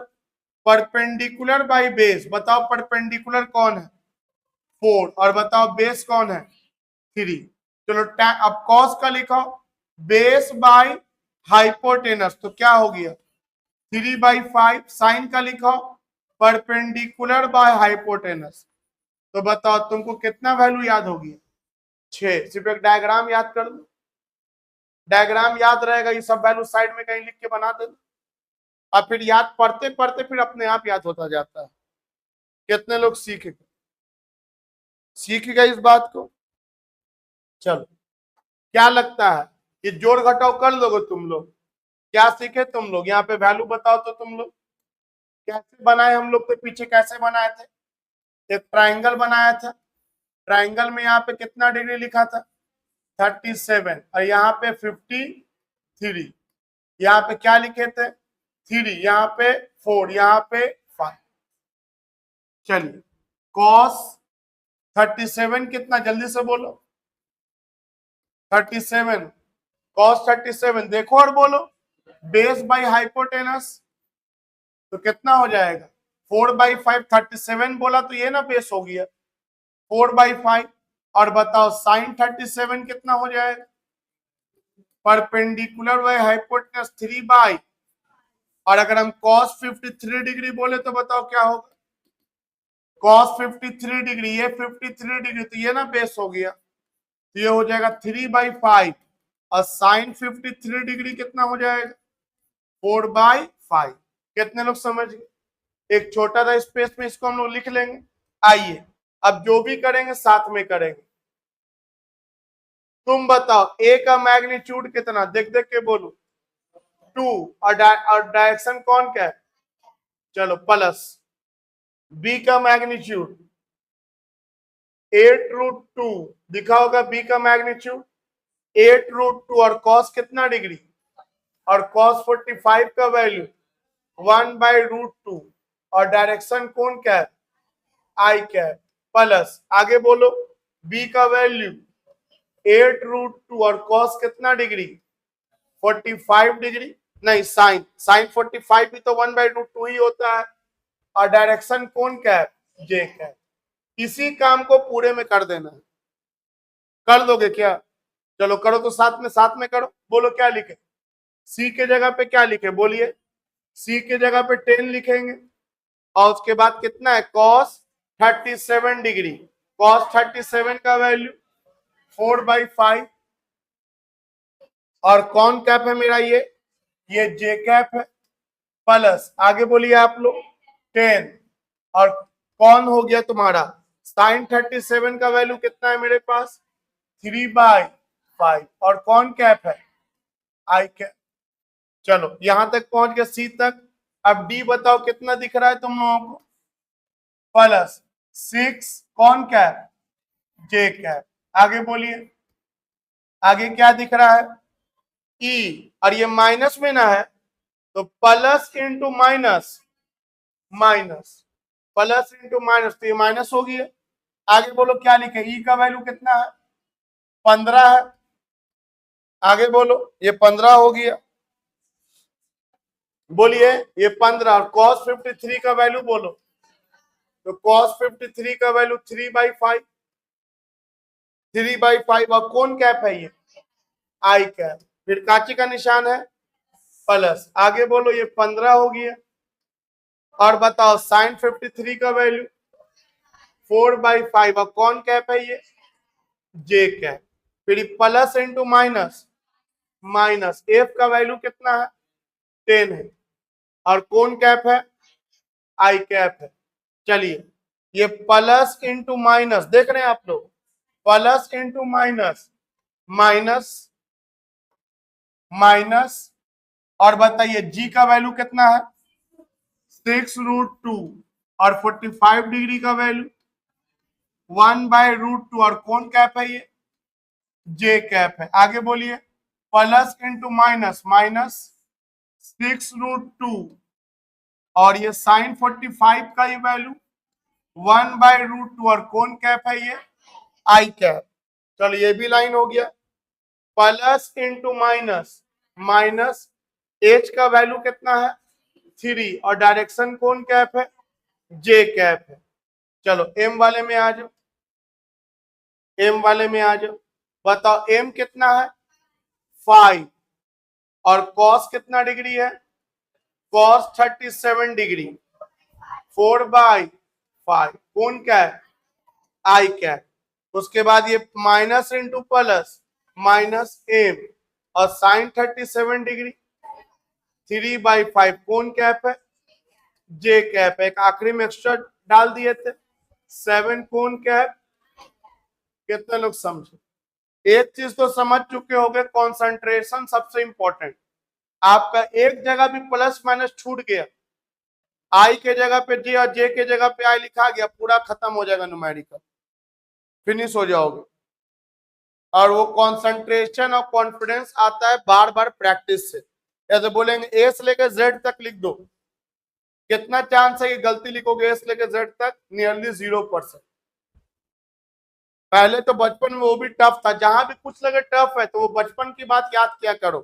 परपेंडिकुलर बाय बेस। बताओ परपेंडिकुलर कौन है? 4, और बताओ बेस कौन है? 3। चलो अब कॉस का लिखो, बेस बाय हाइपोटेनस, तो क्या हो गया? 3/5। साइन का लिखो, परपेंडिकुलर बाय हाइपोटेनस, तो बताओ तुमको कितना वैल्यू याद होगी? 6। सिर्फ एक डायग्राम याद कर लो, डायग्राम याद रहेगा, ये सब वैल्यू साइड में कहीं लिख के बना देना, और फिर याद पढ़ते पढ़ते फिर अपने आप याद होता जाता है। कितने लोग सीख गए इस बात को? चलो क्या लगता है, ये जोड़ घटाव कर लोगे तुम लोग? क्या सीखे तुम लोग? यहाँ पे वैल्यू बताओ तो तुम लोग कैसे बनाए, हम लोग के पीछे कैसे बनाए थे? एक ट्राइंगल बनाया था, ट्राइंगल में यहाँ पे कितना डिग्री लिखा था? 37, और यहाँ पे 53। यहाँ पे क्या लिखे थे? 3, यहाँ पे 4, यहाँ पे 5। चलिए, कॉस 37 कितना, जल्दी से बोलो। 37, कॉस 37 देखो और बोलो। बेस बाई हाइपोटेनस, तो कितना हो जाएगा? 4/5, 37 बोला तो ये ना बेस हो गया 4/5। और बताओ साइन 37 कितना हो जाएगा? Perpendicular by hypotenuse 3/। और अगर हम cos 53 डिग्री बोले तो बताओ क्या होगा? cos 53 डिग्री, ये 53 डिग्री, तो ये ना बेस हो गया, तो ये हो जाएगा 3/5। और साइन 53 डिग्री कितना हो जाएगा? 4/5। कितने लोग समझ गए? एक छोटा सा स्पेस में इसको हम लोग लिख लेंगे। आइए अब जो भी करेंगे साथ में करेंगे। तुम बताओ ए का मैग्नीट्यूड कितना, देख देख के बोलो। 2, और डायरेक्शन कौन क्या है? चलो प्लस। बी का मैग्नीट्यूड 8√2, दिखा होगा बी का मैग्नीट्यूड 8√2। और कॉस कितना डिग्री? और कॉस 45 का वैल्यू 1/√2। और डायरेक्शन कौन क्या है? आई क्या है? प्लस। आगे बोलो, बी का वैल्यू 8√2 और कॉस कितना डिग्री? 45 डिग्री। नहीं, साइन 45 भी तो 1/√2 ही होता है। और डायरेक्शन कौन क्या है? जे क्या है। इसी काम को पूरे में कर देना है। कर दोगे क्या? चलो करो तो साथ में करो। बोलो क्या लिखे? सी के जगह पे क्या लिखे बोलिए? सी के जगह पे 10 लिखेंगे, और उसके बाद कितना है? cos 37 degree. cos 37 का वैल्यू 4/5। और कौन कैप है मेरा? ये जे कैप है। प्लस आगे बोलिए आप लोग 10। और कौन हो गया तुम्हारा? साइन 37 का वैल्यू कितना है मेरे पास? 3/5। और कौन कैप है? I cap. चलो यहां तक पहुंच गया, सी तक। अब डी बताओ कितना दिख रहा है तुम लोगों को? +6, कौन कैप? जे कैप। आगे बोलिए, आगे क्या दिख रहा है? ई, और ये माइनस में ना है, तो plus into minus, minus plus into minus, तो ये माइनस हो गया। आगे बोलो क्या लिखे? ई का वैल्यू कितना है? 15 है। आगे बोलो, ये 15 हो गया। बोलिए ये 15। और cos 53 का वैल्यू बोलो, तो cos 53 का वैल्यू 3/5। 3/5। और कौन कैप है? ये आई कैप। फिर काची का निशान है प्लस। आगे बोलो, ये 15 हो गया। और बताओ साइन 53 का वैल्यू 4/5। और कौन कैप है? ये जे कैप। फिर plus into minus, minus. F का वैल्यू कितना है? 10 है। और कौन कैप है? आई कैप है। चलिए, ये प्लस इंटू माइनस, देख रहे हैं आप लोग? Plus into minus, minus, minus. और बताइए जी का वैल्यू कितना है? 6√2। और 45 डिग्री का वैल्यू 1/√2। और कौन कैप है? ये जे कैप है। आगे बोलिए, प्लस इंटू माइनस, माइनस 6√2। और ये साइन 45 का ये वैल्यू 1/√2। और कौन कैप है? ये आई कैप। चलो ये भी लाइन हो गया। Plus into minus, minus. H का वैल्यू कितना है? 3। और डायरेक्शन कौन कैप है? जे कैप है। चलो एम वाले में आ जाओ, एम वाले में आ जाओ। बताओ एम कितना है? 5। और कॉस कितना डिग्री है? Cos 37 degree. 4/5। कौन क्या है? I cap. उसके बाद ये minus into plus, minus M. और साइन 37 डिग्री 3/5। कौन कैप है? J cap. एक आखिरी में एक्स्ट्रा डाल दिए थे 7। कौन कैप? कितने लोग समझे? एक चीज तो समझ चुके होंगे, कॉन्सेंट्रेशन सबसे इंपॉर्टेंट। आपका एक जगह भी प्लस माइनस छूट गया, आई के जगह पे जे और जे के जगह पे आई लिखा गया, पूरा खत्म हो जाएगा न्यूमेरिकल, फिनिश हो जाओगे। और वो कंसंट्रेशन और कॉन्फिडेंस आता है बार बार प्रैक्टिस से। जैसे बोलेंगे ए से लेकर जेड तक लिख दो, कितना चांस है कि गलती लिखोगे ए से लेकर जेड तक? नियरली 0%। पहले तो बचपन में वो भी टफ था, जहां भी कुछ लगे टफ है तो वो बचपन की बात याद किया करो।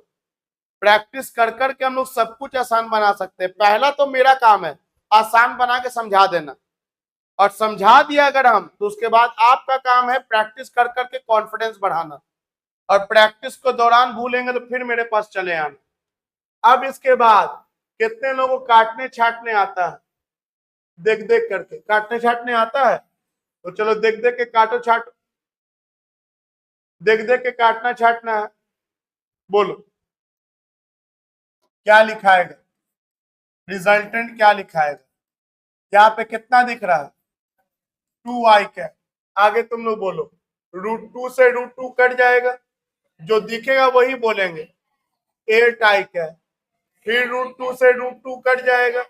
प्रैक्टिस कर करके हम लोग सब कुछ आसान बना सकते हैं। पहला तो मेरा काम है आसान बना के समझा देना, और समझा दिया अगर हम, तो उसके बाद आपका काम है प्रैक्टिस कर करके कॉन्फिडेंस बढ़ाना। और प्रैक्टिस को दौरान भूलेंगे तो फिर मेरे पास चले आना। अब इसके बाद कितने लोगों को काटने छाटने आता है? देख देख करके काटने छाटने आता है? तो चलो देख देख के काटो छाटो, देख देख के काटना छाटना है। बोलो क्या लिखाएगा? रिजल्टेंट क्या लिखाएगा? यहाँ पे कितना दिख रहा है? 2i का। आगे तुम लोग बोलो, √2 से √2 कट जाएगा, जो दिखेगा वही बोलेंगे, 8i का। फिर √2 से √2 कट जाएगा,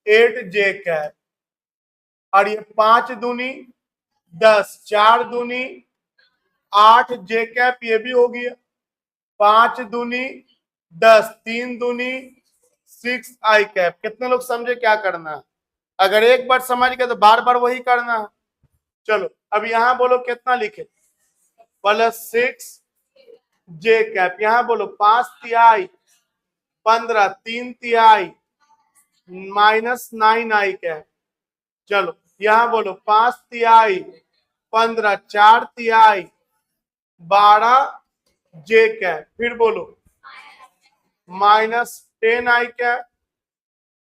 8j का। और ये 5 दूनी 10, 4 दूनी 8j कैप, ये भी हो गया। 5 दूनी 10, 3 दूनी 6i कैप। कितने लोग समझे क्या करना है? अगर एक बार समझ गए तो बार बार वही करना है। चलो अब यहां बोलो कितना लिखे? +6j cap. यहां बोलो 5 तिहाई 15, 3 तिहाई -9i कैप। चलो यहां बोलो 5 तिहाई 15, 4 तिहाई 12j कैप। फिर बोलो -10i कैप।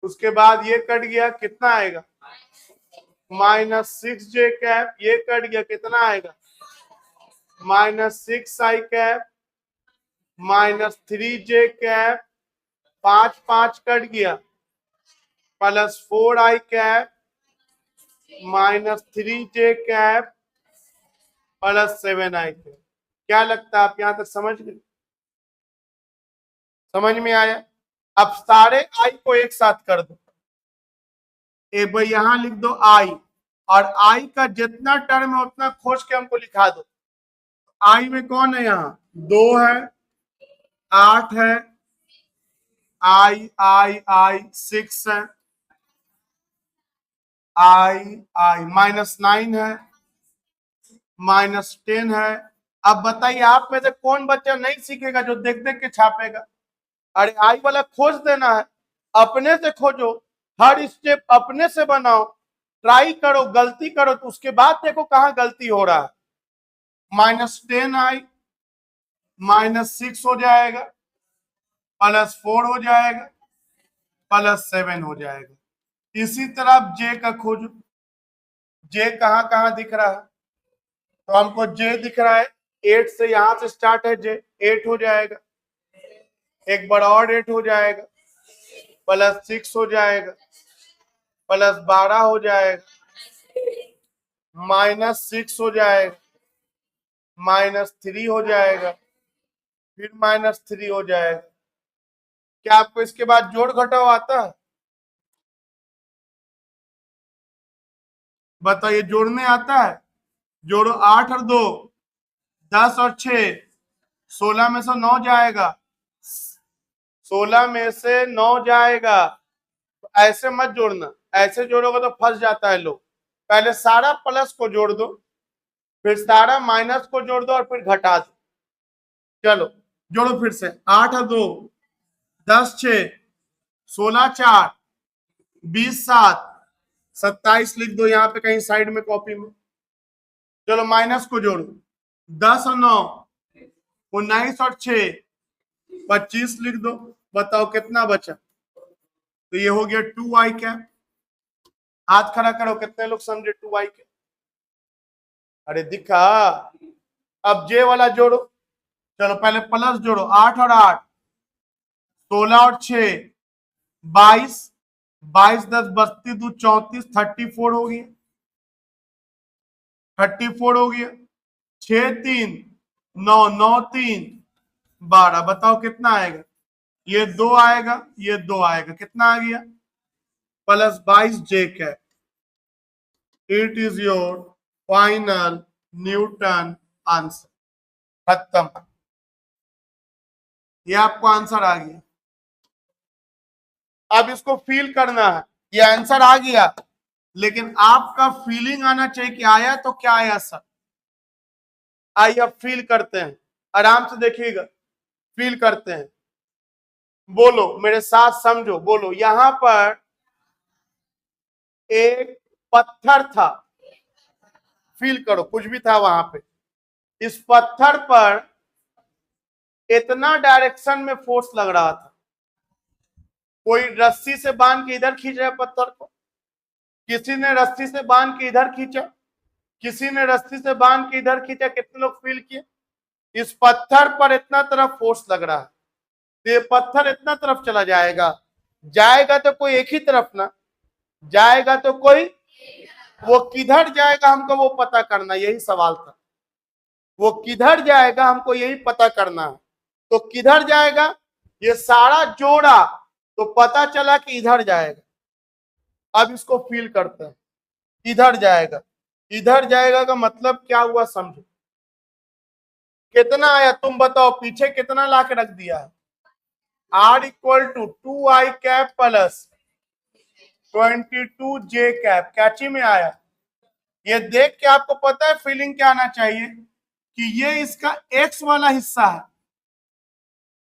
उसके बाद ये कट गया, कितना आएगा? -6j cap. ये कट गया, कितना आएगा? -6i cap, -3j cap. 5 5 cut गया, +4i cap, -3j cap, +7i cap. क्या लगता है आप यहां तक समझ गए? समझ में आया? अब सारे आई को एक साथ कर दो। एक बार यहां लिख दो आई, और आई का जितना टर्म है उतना खोज के हमको लिखा दो। आई में कौन है? यहाँ 2 है, 8 है, आई आई आई 6 है, आई आई -9 है, -10 है। अब बताइए आप में से कौन बच्चा नहीं सीखेगा जो देख देख के छापेगा? अरे आई वाला खोज देना है, अपने से खोजो, हर स्टेप अपने से बनाओ, ट्राई करो, गलती करो, तो उसके बाद देखो कहां गलती हो रहा है। -10i -6 हो जाएगा, +4 हो जाएगा, +7 हो जाएगा। इसी तरह जे का खोजो, जे कहां कहां दिख रहा है? तो हमको जे दिख रहा है 8 से, यहां से स्टार्ट है जे, 8 हो जाएगा। एक बार और 8 हो जाएगा, +6 हो जाएगा, +12 हो जाएगा, -6 हो जाएगा, -3 हो जाएगा, फिर -3 हो जाएगा। क्या आपको इसके बाद जोड़ घटाव आता है? बताइए, जोड़ने आता है? जोड़ो, 8 और 2 10 और 6 16 में से 9 जाएगा, 16 में से 9 जाएगा। तो ऐसे मत जोड़ना, ऐसे जोड़ोगे तो फंस जाता है लोग। पहले सारा प्लस को जोड़ दो, फिर सारा माइनस को जोड़ दो, और फिर घटा दो। चलो जोड़ो फिर से, 8 और 2 10 6 16 4 20 7 27 लिख दो यहाँ पे कहीं साइड में कॉपी में। चलो माइनस को जोड़ो, 10 और 9 19 और 6 25 लिख दो। बताओ कितना बचा? तो ये हो गया 2i कैप। हाथ खड़ा करो, कितने लोग समझे 2i कैप? अरे दिखा। अब जे वाला जोड़ो। चलो पहले प्लस जोड़ो, 8 और 8 16 और 6 22 22 10 32 2 34 34 हो गया, 34 हो गया। 6 3 9 9 3 12। बताओ कितना आएगा? ये 2 आएगा, ये 2 आएगा, कितना आ गया? Plus 22 j cap. It is your final Newton answer. खत्म। ये आपको आंसर आ गया। अब इसको फील करना है। ये आंसर आ गया, लेकिन आपका फीलिंग आना चाहिए कि आया तो क्या आया सर। आइए अब फील करते हैं, आराम से देखिएगा, फील करते हैं। बोलो मेरे साथ, समझो, बोलो। यहां पर एक पत्थर था, फील करो, कुछ भी था वहां पे। इस पत्थर पर इतना डायरेक्शन में फोर्स लग रहा था, कोई रस्सी से बांध के इधर खींच रहा है पत्थर को, किसी ने रस्सी से बांध के इधर खींचा, किसी ने रस्सी से बांध के इधर खींचा। कितने लोग फील किए? इस पत्थर पर इतना तरफ फोर्स लग रहा है, तो ये पत्थर इतना तरफ चला जाएगा। जाएगा तो कोई एक ही तरफ ना, जाएगा तो कोई, वो किधर जाएगा हमको वो पता करना, यही सवाल था। वो किधर जाएगा हमको यही पता करना है। तो किधर जाएगा? ये सारा जोड़ा तो पता चला कि इधर जाएगा। अब इसको फील करते हैं। इधर जाएगा, इधर जाएगा का मतलब क्या हुआ समझो। कितना आया तुम बताओ, पीछे कितना ला के रख दिया है? R equal to 2I cap plus 22 j cap, कैची में आया। ये देख के आपको पता है फीलिंग क्या आना चाहिए कि ये इसका x वाला हिस्सा है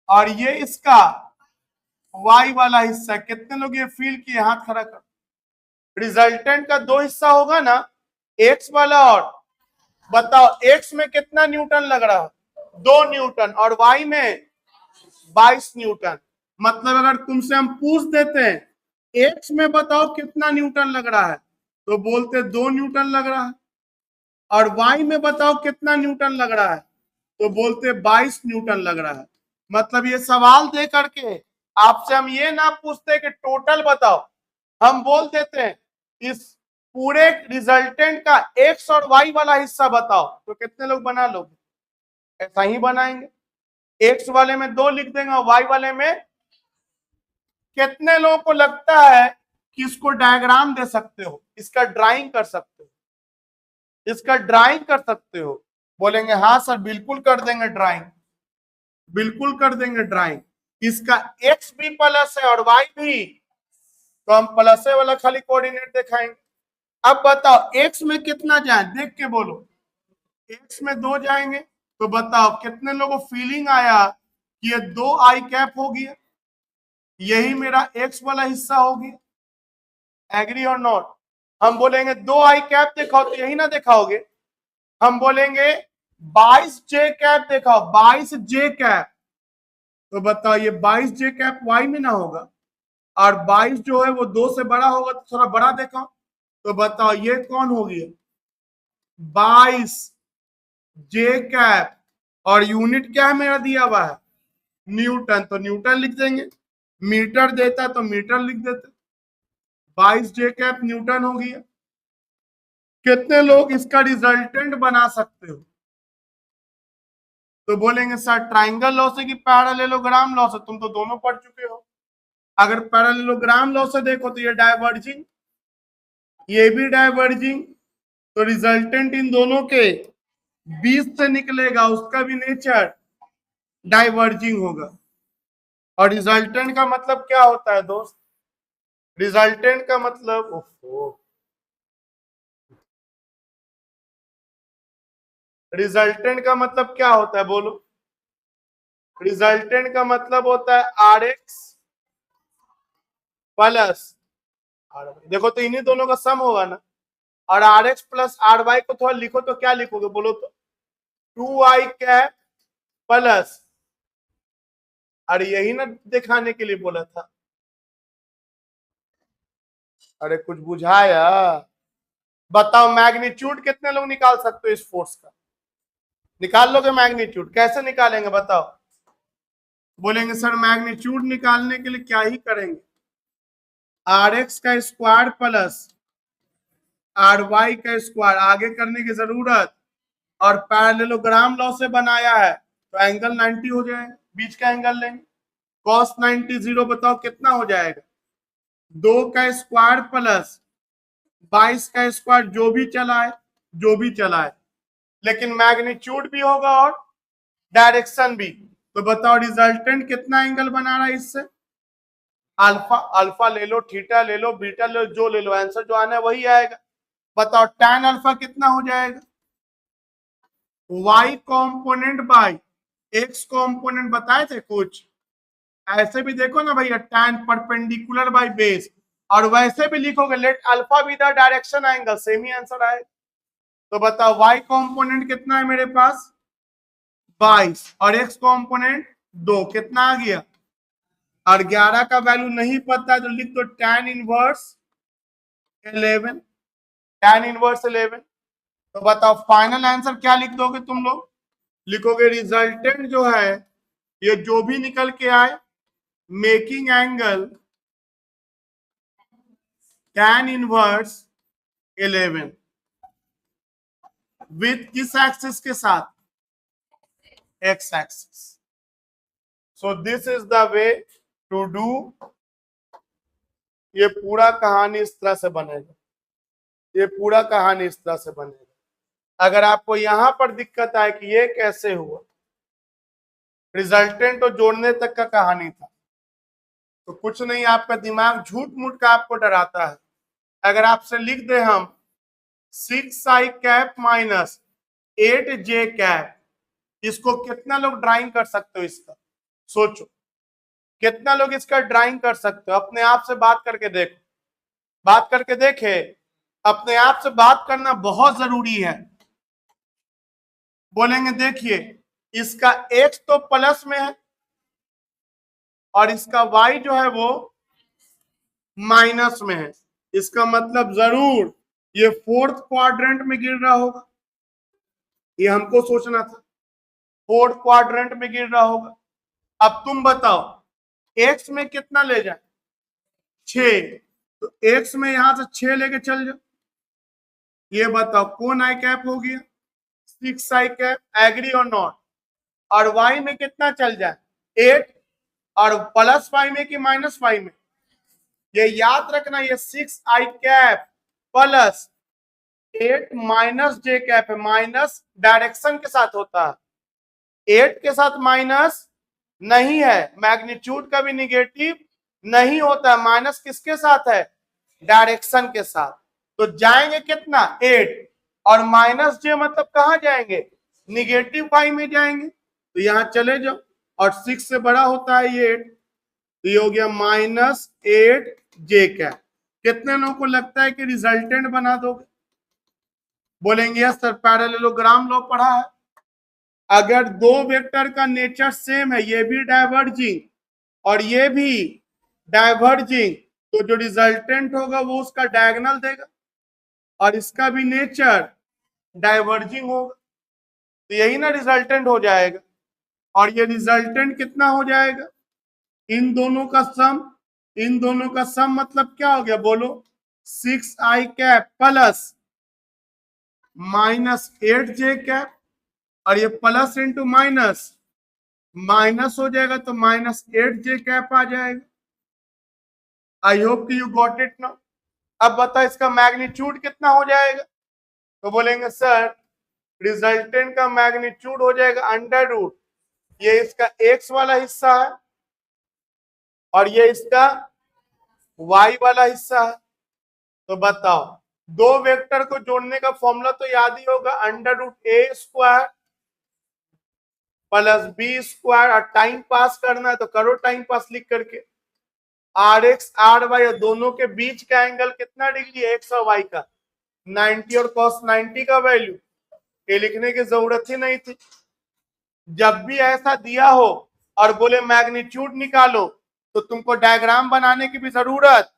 और ये इसका y वाला हिस्सा है। कितने लोग ये फील किए? हाथ खड़ा कर। रिजल्टेंट का 2 हिस्सा होगा ना, x वाला और, बताओ x में कितना न्यूटन लग रहा है? 2 न्यूटन, और y में 22 न्यूटन। मतलब अगर तुमसे हम पूछ देते हैं x में बताओ कितना न्यूटन लग रहा है, तो बोलते 2 न्यूटन लग रहा है, और y में बताओ कितना न्यूटन लग रहा है, तो बोलते 22 न्यूटन लग रहा है। मतलब ये सवाल दे करके आपसे हम ये ना पूछते कि टोटल बताओ, हम बोल देते हैं इस पूरे रिजल्टेंट का x और y वाला हिस्सा बताओ, तो कितने लोग बना लोगे? ऐसा ही बनाएंगे, x वाले में 2 लिख देंगे और y वाले में। कितने लोगों को लगता है कि इसको डायग्राम दे सकते हो, इसका ड्राइंग कर सकते हो, इसका ड्राइंग कर सकते हो? बोलेंगे हाँ सर बिल्कुल कर देंगे ड्राइंग, बिल्कुल कर देंगे ड्राइंग। इसका x भी प्लस है और y भी, तो हम प्लस वाला खाली कोऑर्डिनेट दिखाएंगे। अब बताओ x में कितना जाए, देख के बोलो। x में 2 जाएंगे, तो बताओ कितने लोगों को फीलिंग आया कि ये 2I कैप हो गया, यही मेरा x वाला हिस्सा हो गया। एग्री और नॉट? हम बोलेंगे 2I कैप दिखाओ, तो यही ना दिखाओगे। हम बोलेंगे 22 जे कैप दिखाओ, 22 जे कैप, तो बताओ ये 22 जे कैप y में ना होगा, और 22 जो है वो 2 से बड़ा होगा, तो थोड़ा बड़ा देखो, तो बताओ ये कौन हो गया? 22 जे कैप, और यूनिट क्या है मेरा दिया हुआ है? न्यूटन, तो न्यूटन लिख देंगे। मीटर देता तो मीटर लिख देते। 22 जे कैप न्यूटन हो गया। कितने लोग इसका रिजल्टेंट बना सकते हो? तो बोलेंगे सर ट्राइंगल लॉ से कि पैरेललोग्राम लॉ से? तुम तो दोनों पढ़ चुके हो। अगर पैरेललोग्राम लॉ से देखो तो ये डाइवर्जिंग, ये भी डाइवर्जिंग, तो रिजल्टेंट इन दोनों के 20 से निकलेगा, उसका भी नेचर डाइवर्जिंग होगा। और रिजल्टेंट का मतलब क्या होता है दोस्त? रिजल्टेंट का मतलब, ओहो, रिजल्टेंट का मतलब क्या होता है बोलो? रिजल्टेंट का मतलब होता है RX प्लस RY। देखो तो इन्हीं दोनों का सम होगा ना, और RX प्लस RY को थोड़ा लिखो तो क्या लिखोगे बोलो तो? 2I कैप प्लस, अरे यही ना दिखाने के लिए बोला था। अरे कुछ बुझाया? बताओ मैग्नीट्यूड कितने लोग निकाल सकते हो इस फोर्स का? निकाल लोगे मैग्नीट्यूड? कैसे निकालेंगे बताओ? बोलेंगे सर मैग्नीट्यूड निकालने के लिए क्या ही करेंगे, RX का स्क्वायर प्लस RY का स्क्वायर, आगे करने की जरूरत। और पैरेललोग्राम लॉ से बनाया है तो एंगल 90 हो जाएगा, बीच का एंगल लेंगे। cos 90 0, बताओ कितना हो जाएगा, 2 का स्क्वायर प्लस 22 का स्क्वायर, जो भी चला है, लेकिन मैग्नीट्यूड भी होगा और डायरेक्शन भी। तो बताओ रिजल्टेंट कितना एंगल बना रहा है इससे, अल्फा, अल्फा ले लो, थीटा ले लो, बीटा ले लो, जो ले लो, आंसर जो आना है वही आएगा। बताओ tan अल्फा कितना हो जाएगा, y component by x component, बताए थे कुछ, ऐसे भी देखो ना भैया, tan परपेंडिकुलर बाई बेस, और वैसे भी लिखोगे let alpha be the direction angle, same he answer आएगा। तो बताओ y कॉम्पोनेंट कितना है मेरे पास 22 और x कॉम्पोनेंट 2, कितना आ गया, और 11 का वैल्यू नहीं पता है तो लिख दो tan इनवर्स 11, tan इनवर्स 11। तो बताओ फाइनल आंसर क्या लिख दोगे तुम लोग, लिखोगे रिजल्टेंट जो है ये जो भी निकल के आए, making angle tan inverse 11 with किस एक्सिस के साथ, x axis. So this is the way to do, ये पूरा कहानी इस तरह से बनेगा, ये पूरा कहानी इस तरह से बनेगा। अगर आपको यहां पर दिक्कत आए कि ये कैसे हुआ, रिजल्टेंट और जोड़ने तक का कहानी था, तो कुछ नहीं, आपका दिमाग झूठ मूठ का आपको डराता है। अगर आपसे लिख दे हम 6i cap minus 8j cap, इसको कितना लोग ड्राइंग कर सकते हो, इसका सोचो, कितना लोग इसका ड्राइंग कर सकते हो, अपने आप से बात करके देखो, बात करके देखे, अपने आप से बात करना बहुत जरूरी है। बोलेंगे देखिए इसका x तो प्लस में है और इसका y जो है वो माइनस में है, इसका मतलब जरूर ये फोर्थ क्वाड्रेंट में गिर रहा होगा, ये हमको सोचना था, फोर्थ क्वाड्रेंट में गिर रहा होगा। अब तुम बताओ x में कितना ले जाए, 6, तो x में यहां से 6 लेके चल जाओ, ये बताओ कौन आई कैप हो गया, 6i कैप, एग्री और नॉट, और y में कितना चल जाए 8, और प्लस y में कि माइनस y में, ये याद रखना, ये 6i cap plus 8 minus j cap है, माइनस डायरेक्शन के साथ होता है, 8 के साथ माइनस नहीं है, मैग्नीट्यूड का भी निगेटिव नहीं होता है, माइनस किसके साथ है, डायरेक्शन के साथ। तो जाएंगे कितना 8, और माइनस j मतलब कहां जाएंगे, निगेटिव y में जाएंगे, तो यहां चले जाओ, और 6 से बड़ा होता है ये 8, तो ये हो गया -8j कैप। कितने लोगों को लगता है कि रिजल्टेंट बना दोगे, बोलेंगे यस सर, पैरेललोग्राम लॉ पढ़ा है, अगर दो वेक्टर का नेचर सेम है, ये भी डाइवर्जिंग और ये भी डाइवर्जिंग, तो जो रिजल्टेंट होगा वो उसका डायगोनल देगा, और इसका भी नेचर डाइवर्जिंग होगा, तो यही ना रिजल्टेंट हो जाएगा। और ये रिजल्टेंट कितना हो जाएगा, इन दोनों का सम, इन दोनों का सम मतलब क्या हो गया बोलो, 6i cap plus -8j cap, और ये प्लस इंटू माइनस, माइनस हो जाएगा तो -8j कैप आ जाएगा। I hope you got it ना। अब बता इसका मैग्नीट्यूड कितना हो जाएगा, तो बोलेंगे सर रिजल्टेंट का मैग्नीट्यूड हो जाएगा √, ये इसका x वाला हिस्सा है और ये इसका y वाला हिस्सा है। तो बताओ दो वेक्टर को जोड़ने का फॉर्मूला तो याद ही होगा, √a² प्लस b², और टाइम पास करना है तो करो टाइम पास लिख करके, rx ry दोनों के बीच का एंगल कितना डिग्री है, x और y का 90, और cos 90 का वैल्यू ये लिखने की जरूरत ही नहीं थी। जब भी ऐसा दिया हो और बोले मैग्नीट्यूड निकालो, तो तुमको डायग्राम बनाने की भी जरूरत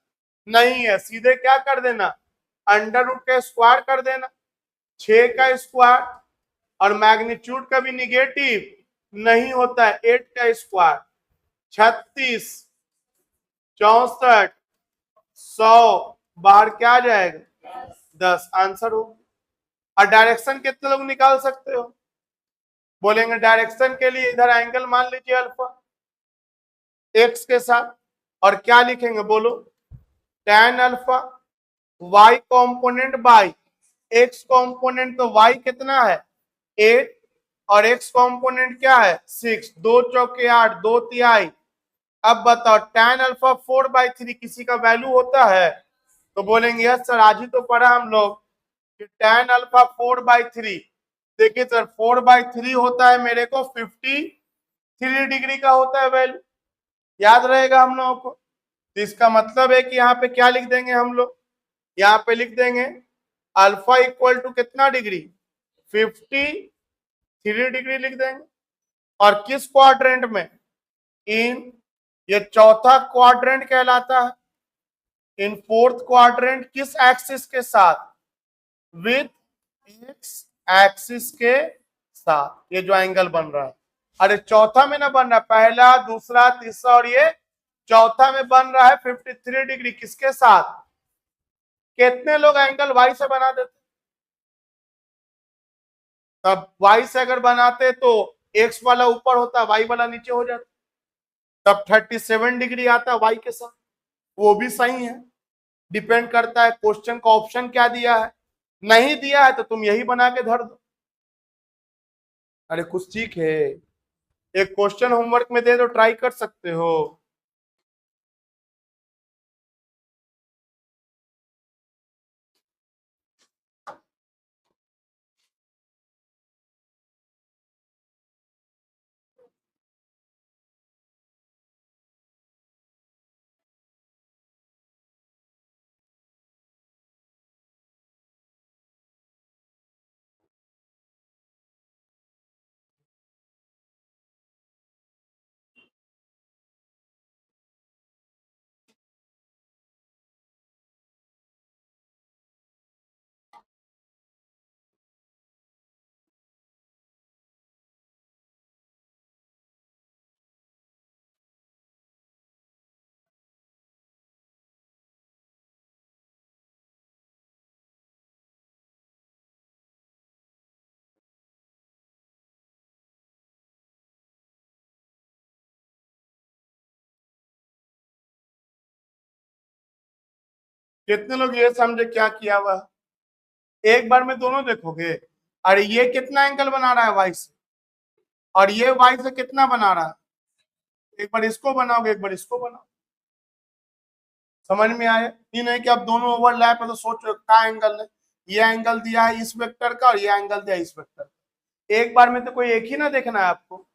नहीं है, सीधे क्या कर देना, √, का स्क्वायर कर देना, 6 का स्क्वायर, और मैग्नीट्यूड का भी निगेटिव नहीं होता है, 8 का स्क्वायर, 36, 64, 100, बाहर क्या आ जाएगा 10, आंसर हो। और डायरेक्शन कितने लोग निकाल सकते हो, बोलेंगे डायरेक्शन के लिए इधर एंगल मान लीजिए अल्फा, एक्स के साथ, और क्या लिखेंगे बोलो, tan alpha y component by x component, तो y कितना है 8 और x कॉम्पोनेंट क्या है 6, 2 चौके 8, 2 तिहाई। अब बताओ tan अल्फा 4/3 किसी का वैल्यू होता है, तो बोलेंगे यस सर, आज ही तो पढ़ा हम लोग कि tan अल्फा 4/3। देखिए सर 4/3 होता है मेरे को 53 डिग्री का होता है वैल्यू, याद रहेगा हम लोगों को। तो इसका मतलब है कि यहाँ पे क्या लिख देंगे हम लोग, यहाँ पे लिख देंगे अल्फा इक्वल टू कितना डिग्री 53 डिग्री लिख देंगे। और किस क्वाड्रेंट में, इन, ये चौथा क्वाड्रेंट कहलाता है। इन फोर्थ क्वाड्रेंट किस एक्सिस के साथ, विथ एक्स एक्सिस के साथ, ये जो एंगल बन रहा है। अरे चौथा में ना बन रहा, पहला दूसरा तीसरा और ये चौथा में बन रहा है 53 डिग्री, किसके साथ, कितने लोग एंगल वाई से बना देते, तब वाई से अगर बनाते तो एक्स वाला ऊपर होता, वाई वाला नीचे हो जाता, तब 37 डिग्री आता वाई के साथ। वो भी सही है, डिपेंड करता है क्वेश्चन का ऑप्शन क्या दिया है, नहीं दिया है तो तुम यही बना के धर दो। अरे कुछ ठीक है, एक क्वेश्चन होमवर्क में दे दो, ट्राई कर सकते हो। कितने लोग ये समझे क्या किया हुआ, एक बार में दोनों देखोगे। अरे ये कितना एंगल बना रहा है वाई से, और ये वाई से कितना बना रहा है, एक बार इसको बनाओगे एक बार इसको बनाओ, समझ में आया। ये नहीं कि अब दोनों ओवरलैप है तो सोचो क्या एंगल है, ये एंगल दिया है इस वेक्टर का और ये एंगल दिया है इस वेक्टर का, एक बार में तो कोई एक ही ना देखना है आपको।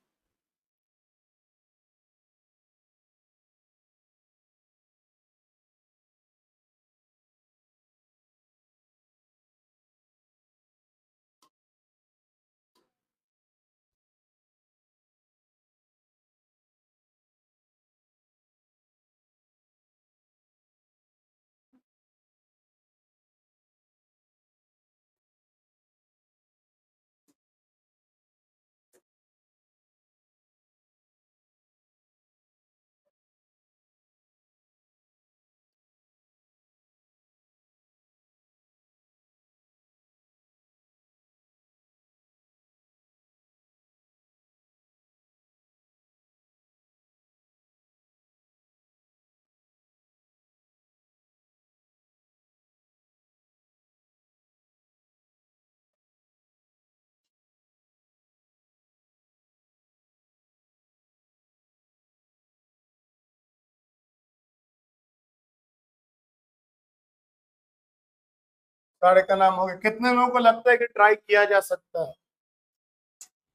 सारे का नाम हो गया। कितने लोगों को लगता है कि ट्राई किया जा सकता है,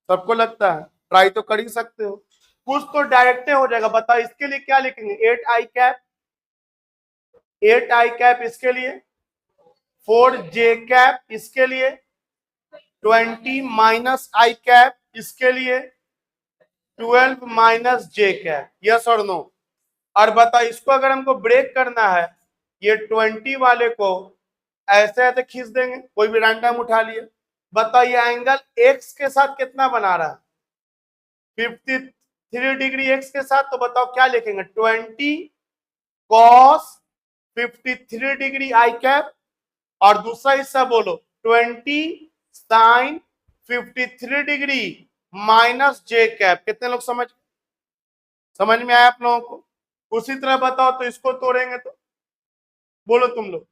सबको लगता है ट्राई तो कर ही सकते हो, कुछ तो डायरेक्ट हो जाएगा। बताओ इसके लिए क्या लिखेंगे, 8i कैप, 8i कैप इसके लिए, 4j कैप इसके लिए, 20 - i कैप इसके लिए, 12 - j कैप, यस और नो। और बताओ इसको अगर हमको ब्रेक करना है, ये 20 वाले को ऐसे ऐसे खींच देंगे, कोई भी रैंडम उठा लिए। बताओ ये एंगल एक्स के साथ कितना बना रहा है 53 डिग्री एक्स के साथ, तो बताओ क्या लिखेंगे 20 cos 53 डिग्री आई कैप, और दूसरा हिस्सा बोलो 20 sin 53 डिग्री - j कैप। कितने लोग समझ, समझ में आया आप लोगों को? उसी तरह बताओ तो इसको तोड़ेंगे तो बोलो तुम लोग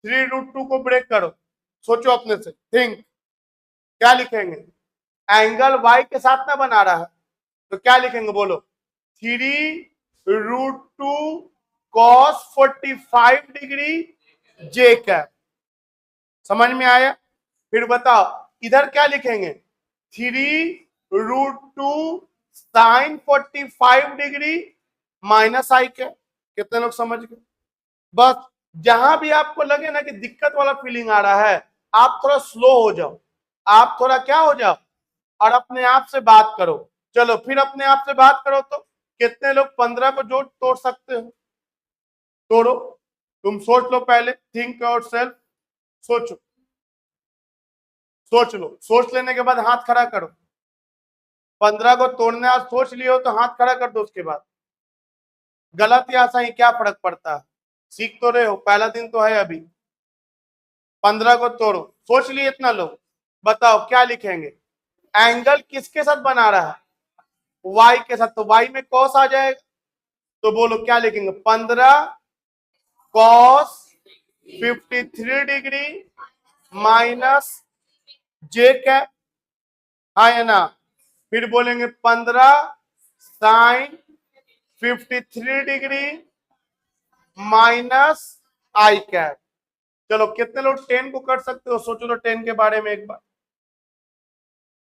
3√2 को ब्रेक करो, सोचो अपने से, थिंक, क्या लिखेंगे? एंगल y के साथ ना बना रहा है तो क्या लिखेंगे बोलो? 3√2 cos 45 डिग्री जे कैप। समझ में आया? फिर बताओ इधर क्या लिखेंगे? 3√2 sin 45 डिग्री माइनस आई कैप। कितने लोग समझ गए? बस जहां भी आपको लगे ना कि दिक्कत वाला फीलिंग आ रहा है, आप थोड़ा स्लो हो जाओ, आप थोड़ा क्या हो जाओ और अपने आप से बात करो। चलो फिर अपने आप से बात करो तो कितने लोग 15 को जोड़ तोड़ सकते हो? तोड़ो, तुम सोच लो पहले, थिंक योर सेल्फ, सोचो, सोच लो, सोच लेने के बाद हाथ खड़ा करो। 15 को तोड़ने आज सोच लियो तो हाथ खड़ा कर दो। उसके बाद गलत या सही क्या फर्क पड़ता है? सीख तो रहे हो, पहला दिन तो है अभी। 15 को तोड़ो, सोच लिए इतना लोग, बताओ क्या लिखेंगे? एंगल किसके साथ बना रहा है? y के साथ, तो y में cos आ जाएगा, तो बोलो क्या लिखेंगे? 15 cos 53 डिग्री माइनस जे कैप, हाँ या ना? फिर बोलेंगे 15 sin 53 डिग्री माइनस आई कैप। चलो कितने लोग 10 को कर सकते हो? सोचो तो 10 के बारे में एक बार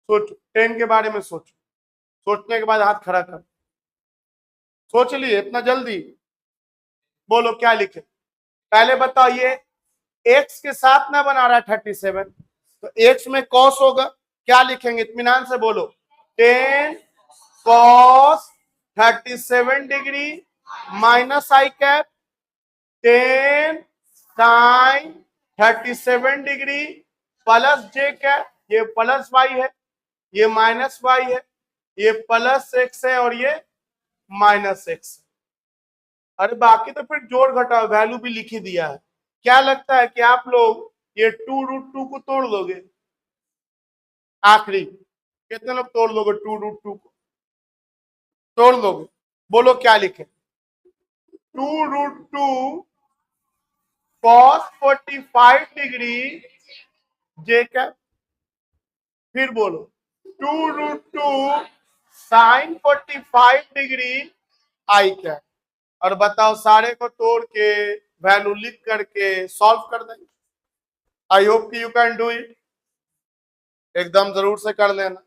सोचो, 10 के बारे में सोचो, सोचने के बाद हाथ खड़ा कर। सोच लिए इतना जल्दी? बोलो क्या लिखे? पहले बताओ, ये x के साथ ना बना रहा है 37, तो x में cos होगा, क्या लिखेंगे? इत्मीनान से बोलो, 10 cos 37 डिग्री माइनस आई कैप, 10 sin 37 डिग्री प्लस जे कैप। ये प्लस y है, ये माइनस y है, ये प्लस x है और ये माइनस x। अरे बाकी तो फिर जोड़ घटाओ, वैल्यू भी लिख ही दिया है। क्या लगता है कि आप लोग ये 2√2 को तोड़ लोगे? आखिरी कितने लोग तोड़ लोगे? 2√2 को तोड़ लोगे? बोलो क्या लिखे? 2√2 cos 45 डिग्री जे कैप। फिर बोलो 2√2 sin 45 डिग्री आई कैप। और बताओ सारे को तोड़ के वैल्यू लिख करके सॉल्व कर देंगे। आई होप कि यू कैन डू इट, एकदम जरूर से कर लेना।